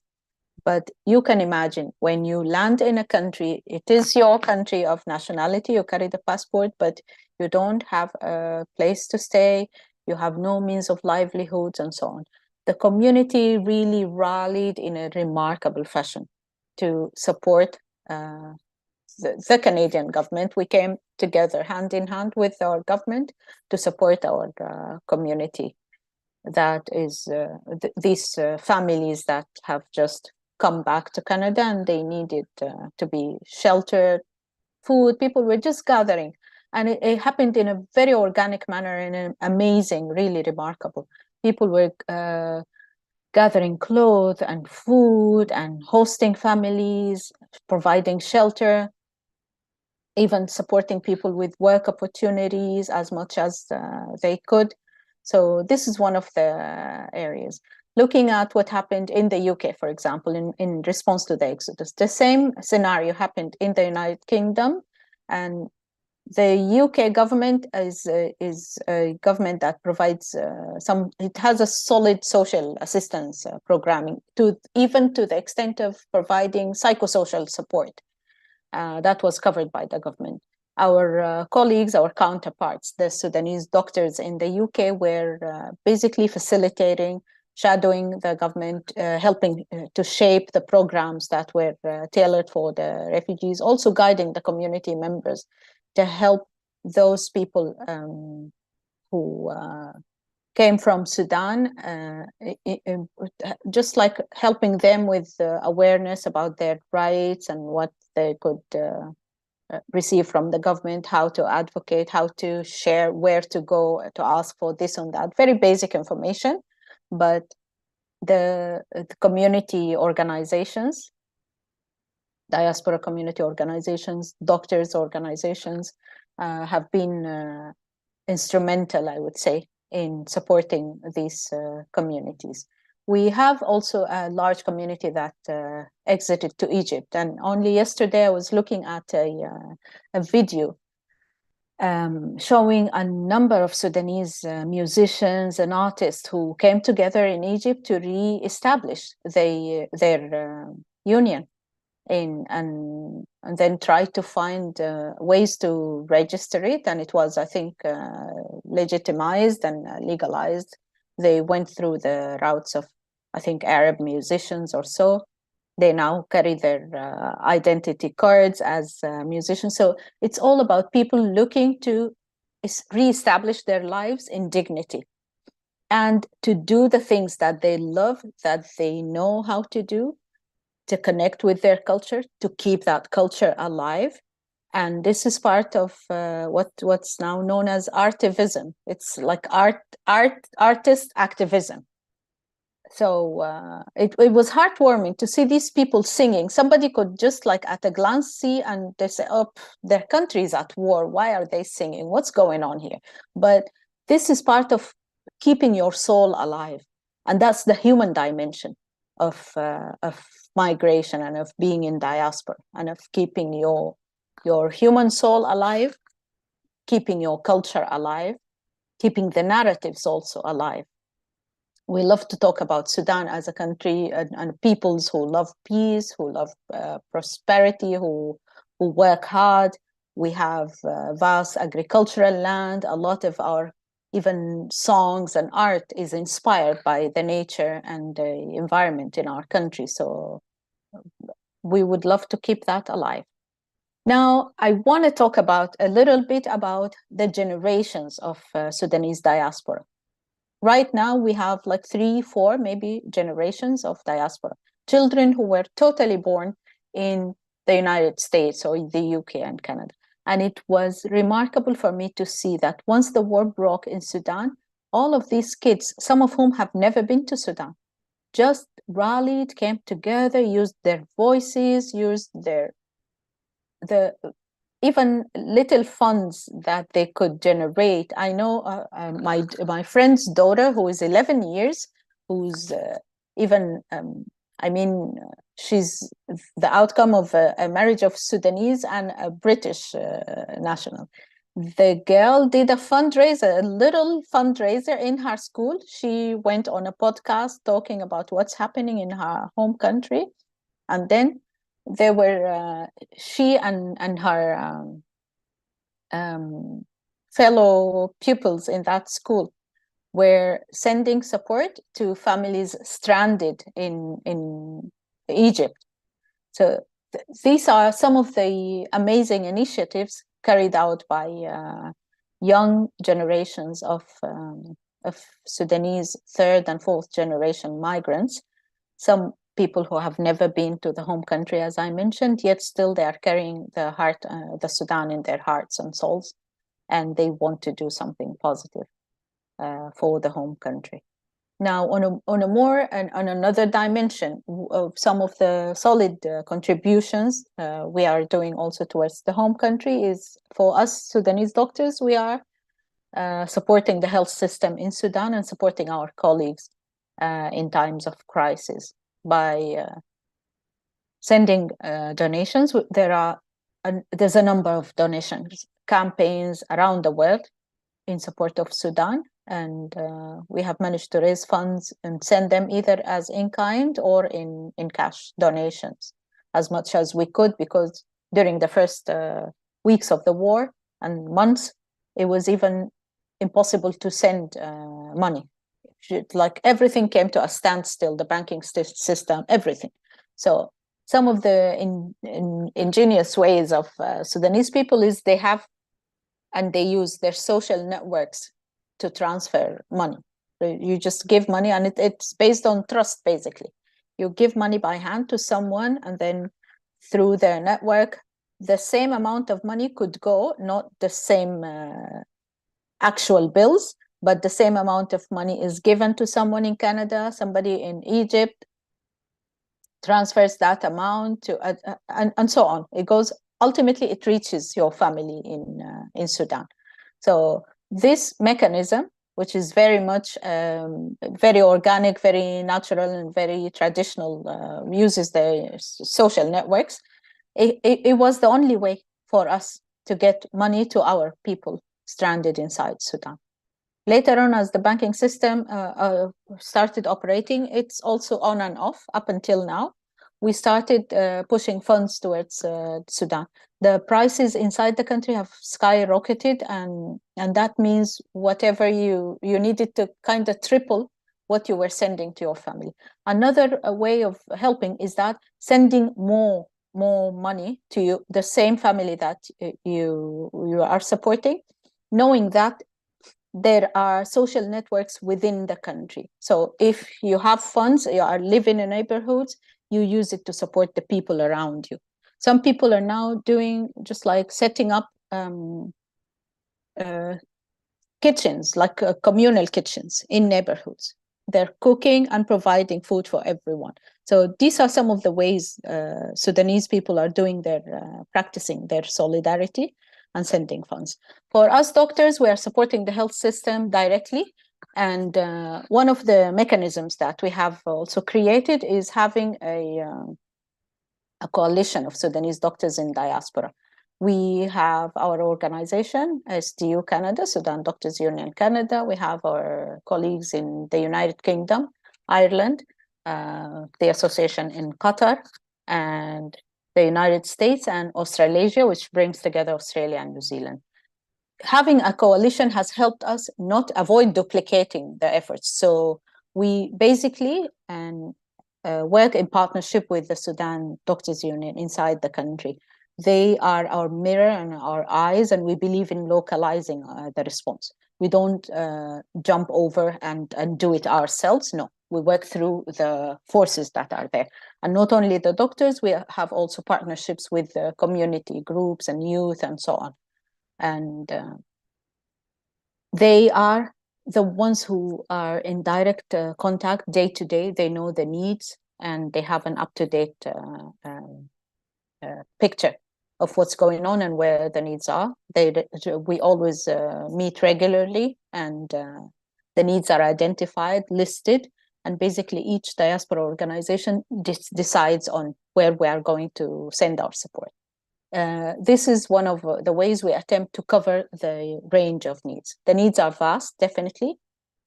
But you can imagine when you land in a country, it is your country of nationality, you carry the passport, but you don't have a place to stay, you have no means of livelihoods and so on. The community really rallied in a remarkable fashion to support the Canadian government. We came together hand in hand with our government to support our community. That is these families that have just come back to Canada and they needed to be sheltered, food. People were just gathering. And it happened in a very organic manner and amazing, really remarkable. People were gathering clothes and food and hosting families, providing shelter, even supporting people with work opportunities as much as they could. So this is one of the areas. Looking at what happened in the UK, for example, in response to the exodus, the same scenario happened in the United Kingdom, and the UK government is a government that provides it has a solid social assistance programming, even to the extent of providing psychosocial support. That was covered by the government. Our colleagues, our counterparts, the Sudanese doctors in the UK were basically facilitating, shadowing the government, helping to shape the programs that were tailored for the refugees, also guiding the community members to help those people who came from Sudan, just like helping them with awareness about their rights and what they could receive from the government, how to advocate, how to share, where to go to ask for this and that. Very basic information, but the community organizations, diaspora community organizations, doctors organizations have been instrumental, I would say, in supporting these communities. We have also a large community that exited to Egypt. And only yesterday I was looking at a video showing a number of Sudanese musicians and artists who came together in Egypt to re-establish their union and then try to find ways to register it. And it was, I think, legitimized and legalized. They went through the routes of, I think, Arab musicians or so. They now carry their identity cards as musicians. So it's all about people looking to reestablish their lives in dignity and to do the things that they love, that they know how to do, to connect with their culture, to keep that culture alive. And this is part of what's now known as artivism. It's like artist activism. So it was heartwarming to see these people singing. Somebody could just like at a glance see and they say, oh, their country is at war. Why are they singing? What's going on here? But this is part of keeping your soul alive. And that's the human dimension of migration and of being in diaspora and of keeping your human soul alive, keeping your culture alive, keeping the narratives also alive. We love to talk about Sudan as a country and peoples who love peace, who love prosperity, who work hard. We have vast agricultural land. A lot of our even songs and art is inspired by the nature and the environment in our country. So we would love to keep that alive. Now, I want to talk about a little bit about the generations of Sudanese diaspora. Right now, we have like 3, 4, maybe generations of diaspora. children who were totally born in the United States or the UK and Canada. And it was remarkable for me to see that once the war broke in Sudan, all of these kids, some of whom have never been to Sudan, just rallied, came together, used their voices, used even little funds that they could generate. I know my friend's daughter, who is 11 years, who's she's the outcome of a marriage of Sudanese and a British national. The girl did a fundraiser, a little fundraiser in her school. She went on a podcast talking about what's happening in her home country. And then there were, she and her fellow pupils in that school were sending support to families stranded in Egypt. So these are some of the amazing initiatives carried out by young generations of Sudanese third and fourth generation migrants. Some people who have never been to the home country, as I mentioned, yet still they are carrying the Sudan in their hearts and souls, and they want to do something positive for the home country. Now, on another dimension of some of the solid contributions we are doing also towards the home country is, for us Sudanese doctors, we are supporting the health system in Sudan and supporting our colleagues in times of crisis by sending donations. There's a number of donations campaigns around the world in support of Sudan. And we have managed to raise funds and send them either as in kind or in cash donations as much as we could, because during the first weeks of the war and months, it was even impossible to send money. Like everything came to a standstill, the banking system, everything. So some of the ingenious ways of Sudanese people is they use their social networks to transfer money. You just give money, and it's based on trust, basically. You give money by hand to someone, and then through their network, the same amount of money could go, not the same actual bills, but the same amount of money is given to someone in Canada, somebody in Egypt transfers that amount to, and so on. It goes, ultimately, it reaches your family in Sudan. So this mechanism, which is very much very organic, very natural, and very traditional, uses the social networks. It was the only way for us to get money to our people stranded inside Sudan. Later on, as the banking system started operating, it's also on and off up until now. We started pushing funds towards Sudan. The prices inside the country have skyrocketed, and that means whatever you needed to kind of triple what you were sending to your family. Another way of helping is that sending more money to you, the same family that you are supporting, knowing that there are social networks within the country. So if you have funds, you are living in neighborhoods, you use it to support the people around you. Some people are now doing just like setting up kitchens, like communal kitchens in neighborhoods. They're cooking and providing food for everyone. So these are some of the ways Sudanese people are doing practicing their solidarity and sending funds. For us doctors, we are supporting the health system directly. And one of the mechanisms that we have also created is having a coalition of Sudanese doctors in diaspora. We have our organization, SDU Canada, Sudan Doctors Union Canada. We have our colleagues in the United Kingdom, Ireland, the association in Qatar, and the United States and Australasia, which brings together Australia and New Zealand. Having a coalition has helped us not avoid duplicating the efforts. So we basically work in partnership with the Sudan Doctors Union inside the country. They are our mirror and our eyes, and we believe in localizing the response. We don't jump over and do it ourselves. No, we work through the forces that are there. And not only the doctors, we have also partnerships with the community groups and youth and so on. And they are the ones who are in direct contact day to day. They know the needs and they have an up-to-date picture of what's going on and where the needs are. We always meet regularly, and the needs are identified, listed, and basically each diaspora organization decides on where we are going to send our support. This is one of the ways we attempt to cover the range of needs. The needs are vast, definitely,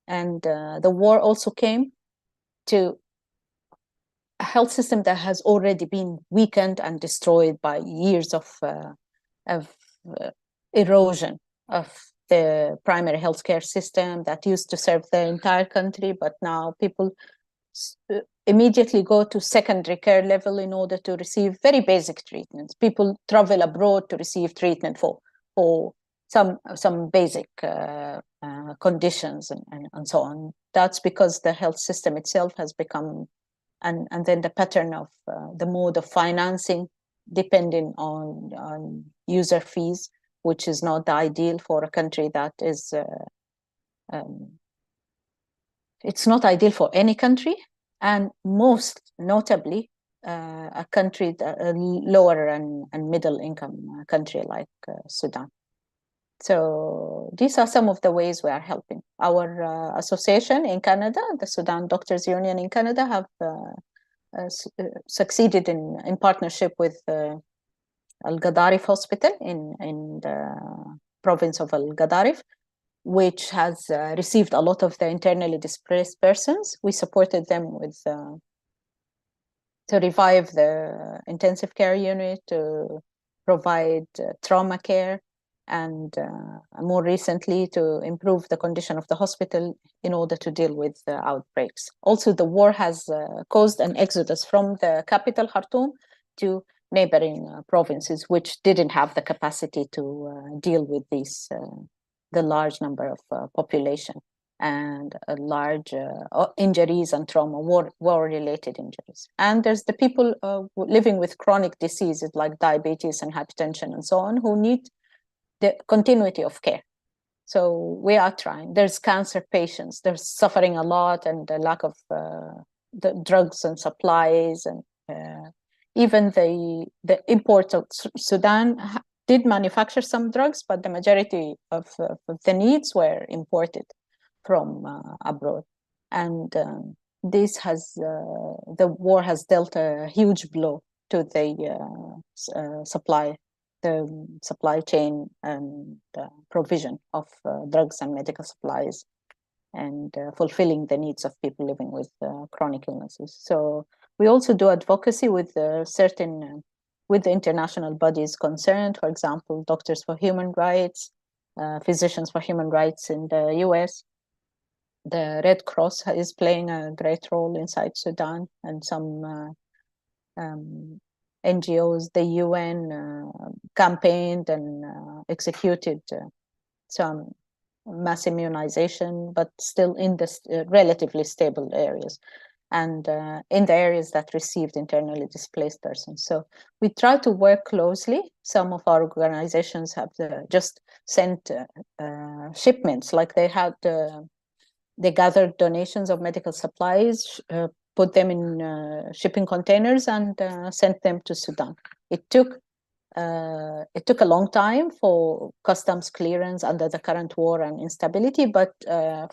and the war also came to a health system that has already been weakened and destroyed by years of erosion of the primary healthcare system that used to serve the entire country, but now people immediately go to secondary care level in order to receive very basic treatments. People travel abroad to receive treatment for some basic conditions and so on. That's because the health system itself has become, and then the pattern of the mode of financing depending on user fees, which is not ideal for a country that is, it's not ideal for any country, and most notably a country, a lower and middle income country like Sudan. So these are some of the ways we are helping. Our association in Canada, the Sudan Doctors Union in Canada, have succeeded in partnership with Al-Gadarif Hospital in the province of Al-Gadarif, which has received a lot of the internally displaced persons. We supported them with to revive the intensive care unit, to provide trauma care, and more recently to improve the condition of the hospital in order to deal with outbreaks. Also, the war has caused an exodus from the capital, Khartoum, to neighboring provinces, which didn't have the capacity to deal with these, the large number of population and large injuries and trauma, war-related injuries. And there's the people living with chronic diseases like diabetes and hypertension and so on, who need the continuity of care. So we are trying. There's cancer patients, they're suffering a lot, and the lack of the drugs and supplies, and even the import of Sudan did manufacture some drugs, but the majority of the needs were imported from abroad. And this has, the war has dealt a huge blow to the supply chain and provision of drugs and medical supplies, and fulfilling the needs of people living with chronic illnesses. So we also do advocacy with certain with the international bodies concerned, for example, Doctors for Human Rights, Physicians for Human Rights in the US. The Red Cross is playing a great role inside Sudan, and some NGOs, the UN campaigned and executed some mass immunization, but still in the relatively stable areas, and in the areas that received internally displaced persons. So we try to work closely. Some of our organizations have just sent shipments, like they had, they gathered donations of medical supplies, put them in shipping containers, and sent them to Sudan. It took a long time for customs clearance under the current war and instability, but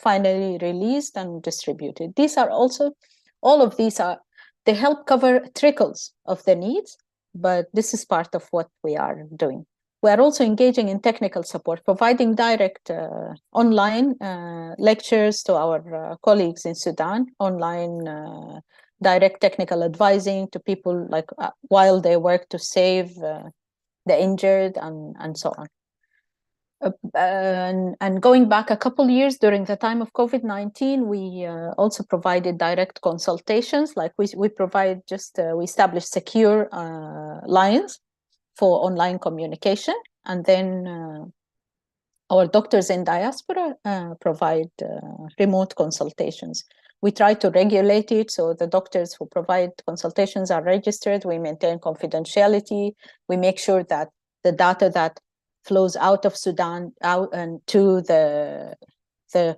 finally released and distributed. These are also, all of these are, they help cover trickles of the needs, but this is part of what we are doing. We are also engaging in technical support, providing direct online lectures to our colleagues in Sudan, online direct technical advising to people, like while they work to save the injured and so on. And going back a couple years, during the time of COVID-19, we also provided direct consultations. Like we provide we established secure lines for online communication, and then our doctors in diaspora provide remote consultations we try to regulate it, so the doctors who provide consultations are registered. We maintain confidentiality. We make sure that the data that flows out of Sudan out and to the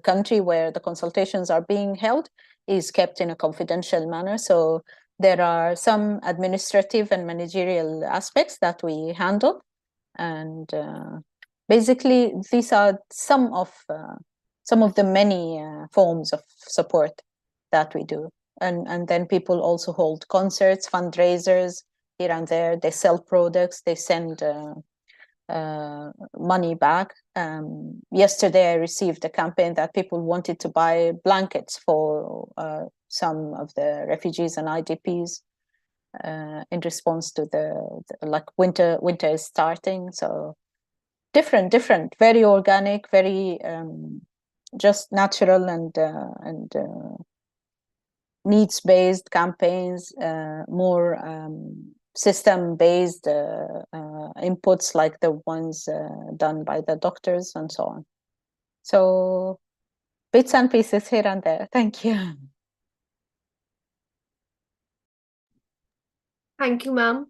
country where the consultations are being held is kept in a confidential manner. So there are some administrative and managerial aspects that we handle, and basically these are some of the many forms of support that we do. And then people also hold concerts, fundraisers here and there. They sell products, they send money back. Yesterday I received a campaign that people wanted to buy blankets for some of the refugees and IDPs in response to the like winter is starting. So different, very organic, very just natural and needs-based campaigns, more system-based inputs like the ones done by the doctors and so on. So bits and pieces here and there. Thank you. Thank you, ma'am.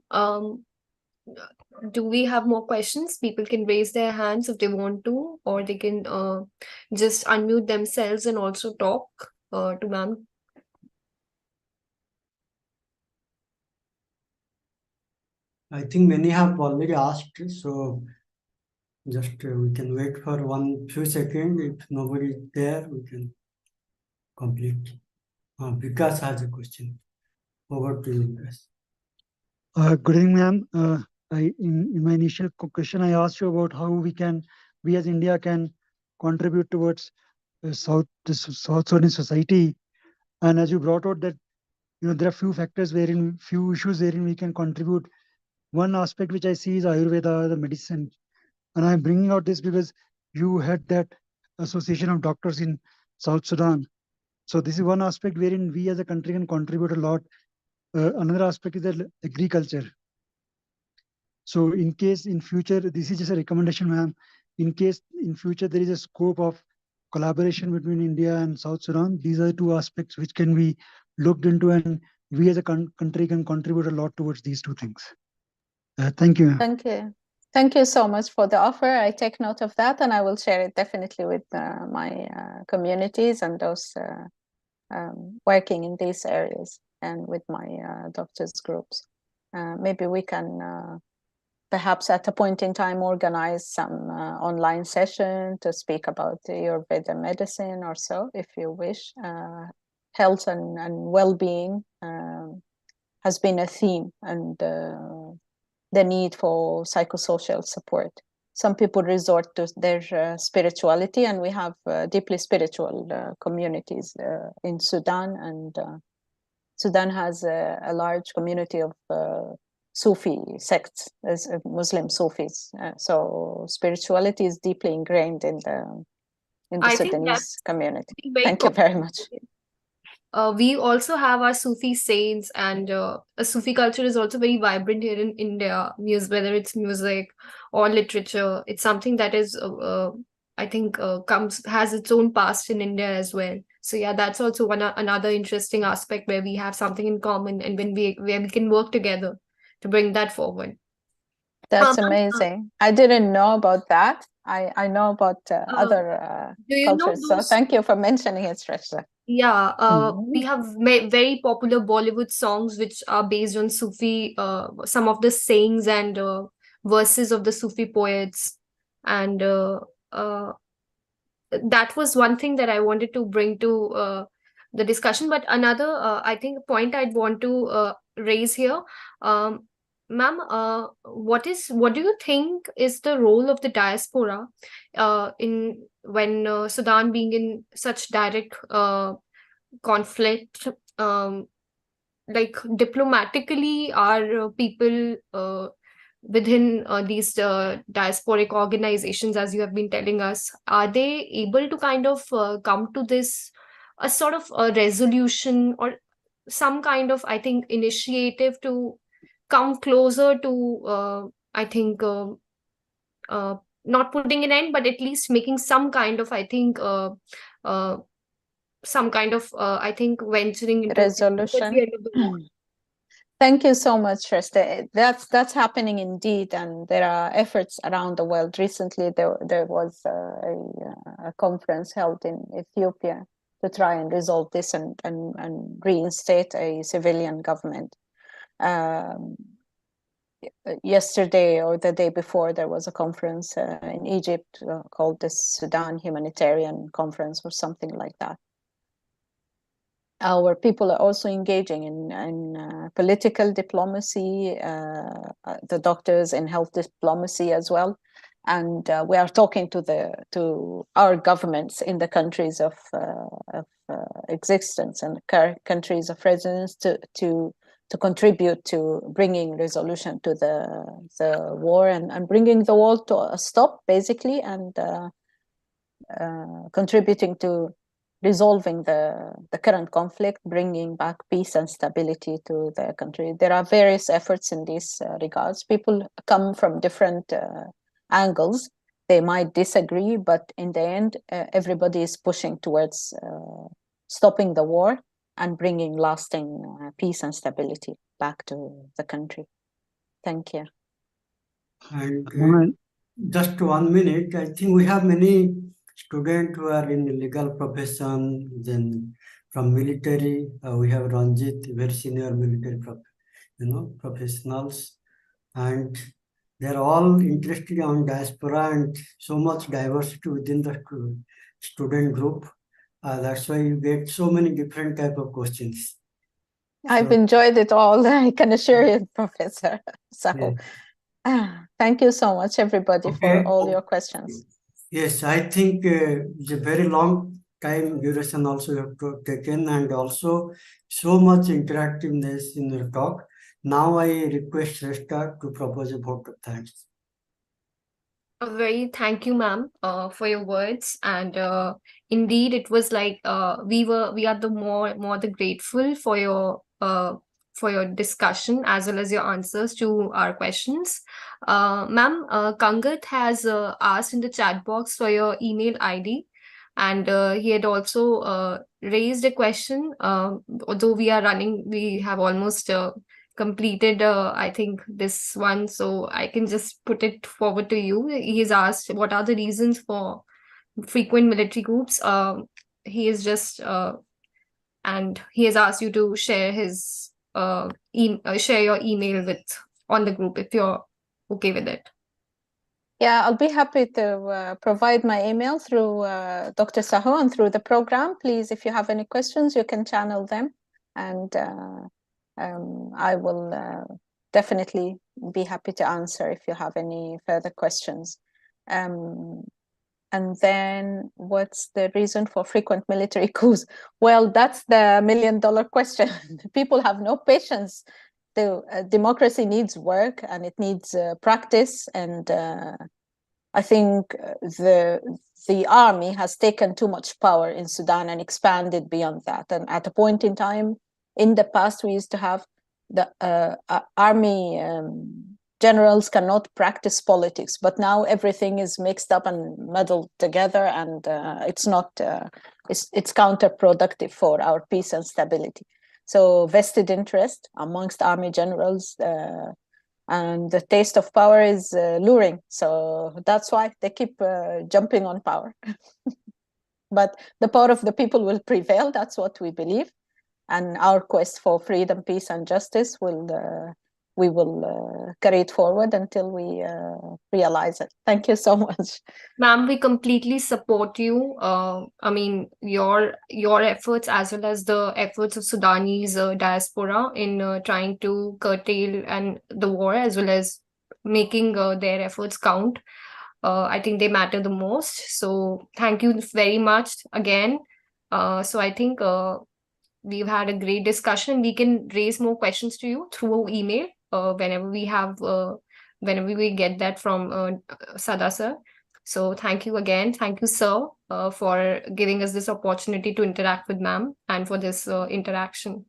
Do we have more questions? People can raise their hands if they want to, or they can just unmute themselves and also talk to ma'am. I think many have already asked, so just we can wait for few seconds. If nobody is there, we can complete. Vikas has a question. Over to you, Vikas. Good evening, ma'am. In my initial question, I asked you about how we as India can contribute towards South Sudan society, and as you brought out that there are few issues wherein we can contribute. One aspect which I see is Ayurveda, the medicine, and I'm bringing out this because you had that association of doctors in South Sudan. So this is one aspect wherein we as a country can contribute a lot. Another aspect is that agriculture. So in case in future, this is just a recommendation, ma'am. In case in future there is a scope of collaboration between India and South Sudan, these are two aspects which can be looked into, and we as a country can contribute a lot towards these two things. Thank you. Thank you. Thank you so much for the offer. I take note of that, and I will share it definitely with my communities and those working in these areas, and with my doctors groups. Maybe we can perhaps at a point in time organize some online session to speak about your Ayurveda medicine or so, if you wish. Health and well-being has been a theme, and the need for psychosocial support. Some people resort to their spirituality, and we have deeply spiritual communities in Sudan, and Sudan has a large community of Sufi sects, as Muslim Sufis. So spirituality is deeply ingrained in the Sudanese community. Thank you very much. We also have our Sufi saints, and a Sufi culture is also very vibrant here in India, whether it's music or literature. It's something that is, I think, has its own past in India as well. So yeah, that's also another interesting aspect where we have something in common, and where we can work together to bring that forward. That's amazing. I didn't know about that. I know about other cultures. So thank you for mentioning it, Shrestha. Yeah, we have very popular Bollywood songs which are based on Sufi, some of the sayings and verses of the Sufi poets. And that was one thing that I wanted to bring to the discussion. But another, I think, point I'd want to raise here, ma'am, what do you think is the role of the diaspora when Sudan being in such direct conflict? Like diplomatically, are people within these diasporic organizations, as you have been telling us, are they able to kind of come to this a sort of a resolution or some kind of, I think, initiative to come closer to, I think, not putting an end, but at least making some kind of, I think, some kind of, I think, venturing into Resolution. towards the end of the war. Thank you so much, Shrestha. That's happening indeed, and there are efforts around the world. Recently, there was a conference held in Ethiopia to try and resolve this and reinstate a civilian government. Yesterday or the day before, there was a conference in Egypt called the Sudan Humanitarian Conference or something like that. Our people are also engaging in political diplomacy, the doctors in health diplomacy as well. And we are talking to our governments in the countries of existence and countries of residence to contribute to bringing resolution to the war and bringing the war to a stop, basically, and contributing to resolving the current conflict, bringing back peace and stability to the country. There are various efforts in these regards. People come from different angles. They might disagree, but in the end, everybody is pushing towards stopping the war and bringing lasting peace and stability back to the country. Thank you. And just 1 minute, I think we have many students who are in the legal profession, then from military, we have Ranjit, very senior military professionals, and they're all interested on diaspora and so much diversity within the student group. That's why you get so many different type of questions. I've enjoyed it all, I can assure you, Professor. So, thank you so much, everybody, for all your questions. Yes, I think it's a very long time duration also you have taken, and also so much interactiveness in your talk. Now I request Shrestha to propose a vote of thanks. A very thank you, ma'am, for your words. And indeed, it was like we are the more the grateful for your discussion as well as your answers to our questions. Ma'am, Kangat has asked in the chat box for your email ID, and he had also raised a question. Although we have almost completed I think this one, so I can just put it forward to you. He's asked what are the reasons for frequent military groups. He is just and he has asked you to share his share your email on the group if you're okay with it. Yeah, I'll be happy to provide my email through Dr. Saho and through the program. Please, if you have any questions, you can channel them, and I will definitely be happy to answer if you have any further questions. And then what's the reason for frequent military coups? Well, that's the $1 million question. People have no patience. Democracy needs work and it needs practice. And I think the army has taken too much power in Sudan and expanded beyond that. And at a point in time, in the past, we used to have the army generals cannot practice politics, but now everything is mixed up and muddled together, and it's counterproductive for our peace and stability. So vested interest amongst army generals and the taste of power is luring. So that's why they keep jumping on power. But the power of the people will prevail. That's what we believe. And our quest for freedom, peace, and justice we will carry it forward until we realize it. Thank you so much. Ma'am, we completely support you. I mean, your efforts as well as the efforts of Sudanese diaspora in trying to curtail and the war, as well as making their efforts count. I think they matter the most. So thank you very much again. So I think we've had a great discussion. We can raise more questions to you through email whenever we get that from Sada sir. So thank you again. Thank you, sir, for giving us this opportunity to interact with ma'am and for this interaction.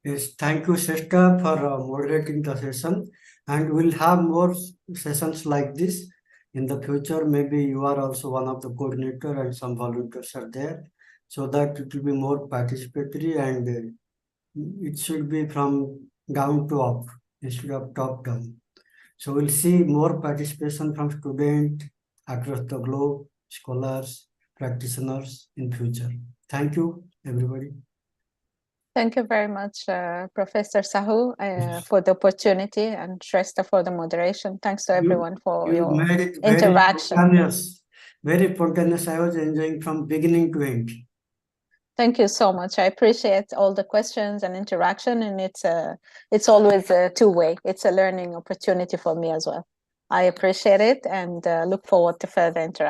Yes, thank you, Shrestha, for moderating the session. And we'll have more sessions like this in the future. Maybe you are also one of the coordinator and some volunteers are there. so that it will be more participatory, and it should be from down to up instead of top down. So we'll see more participation from students across the globe, scholars, practitioners in future. Thank you, everybody. Thank you very much, Professor Sahu, for the opportunity, and Shrestha for the moderation. Thanks to everyone for You your made it interaction. very spontaneous. I was enjoying from beginning to end. Thank you so much. I appreciate all the questions and interaction, and it's always a two-way. It's a learning opportunity for me as well. I appreciate it and look forward to further interaction.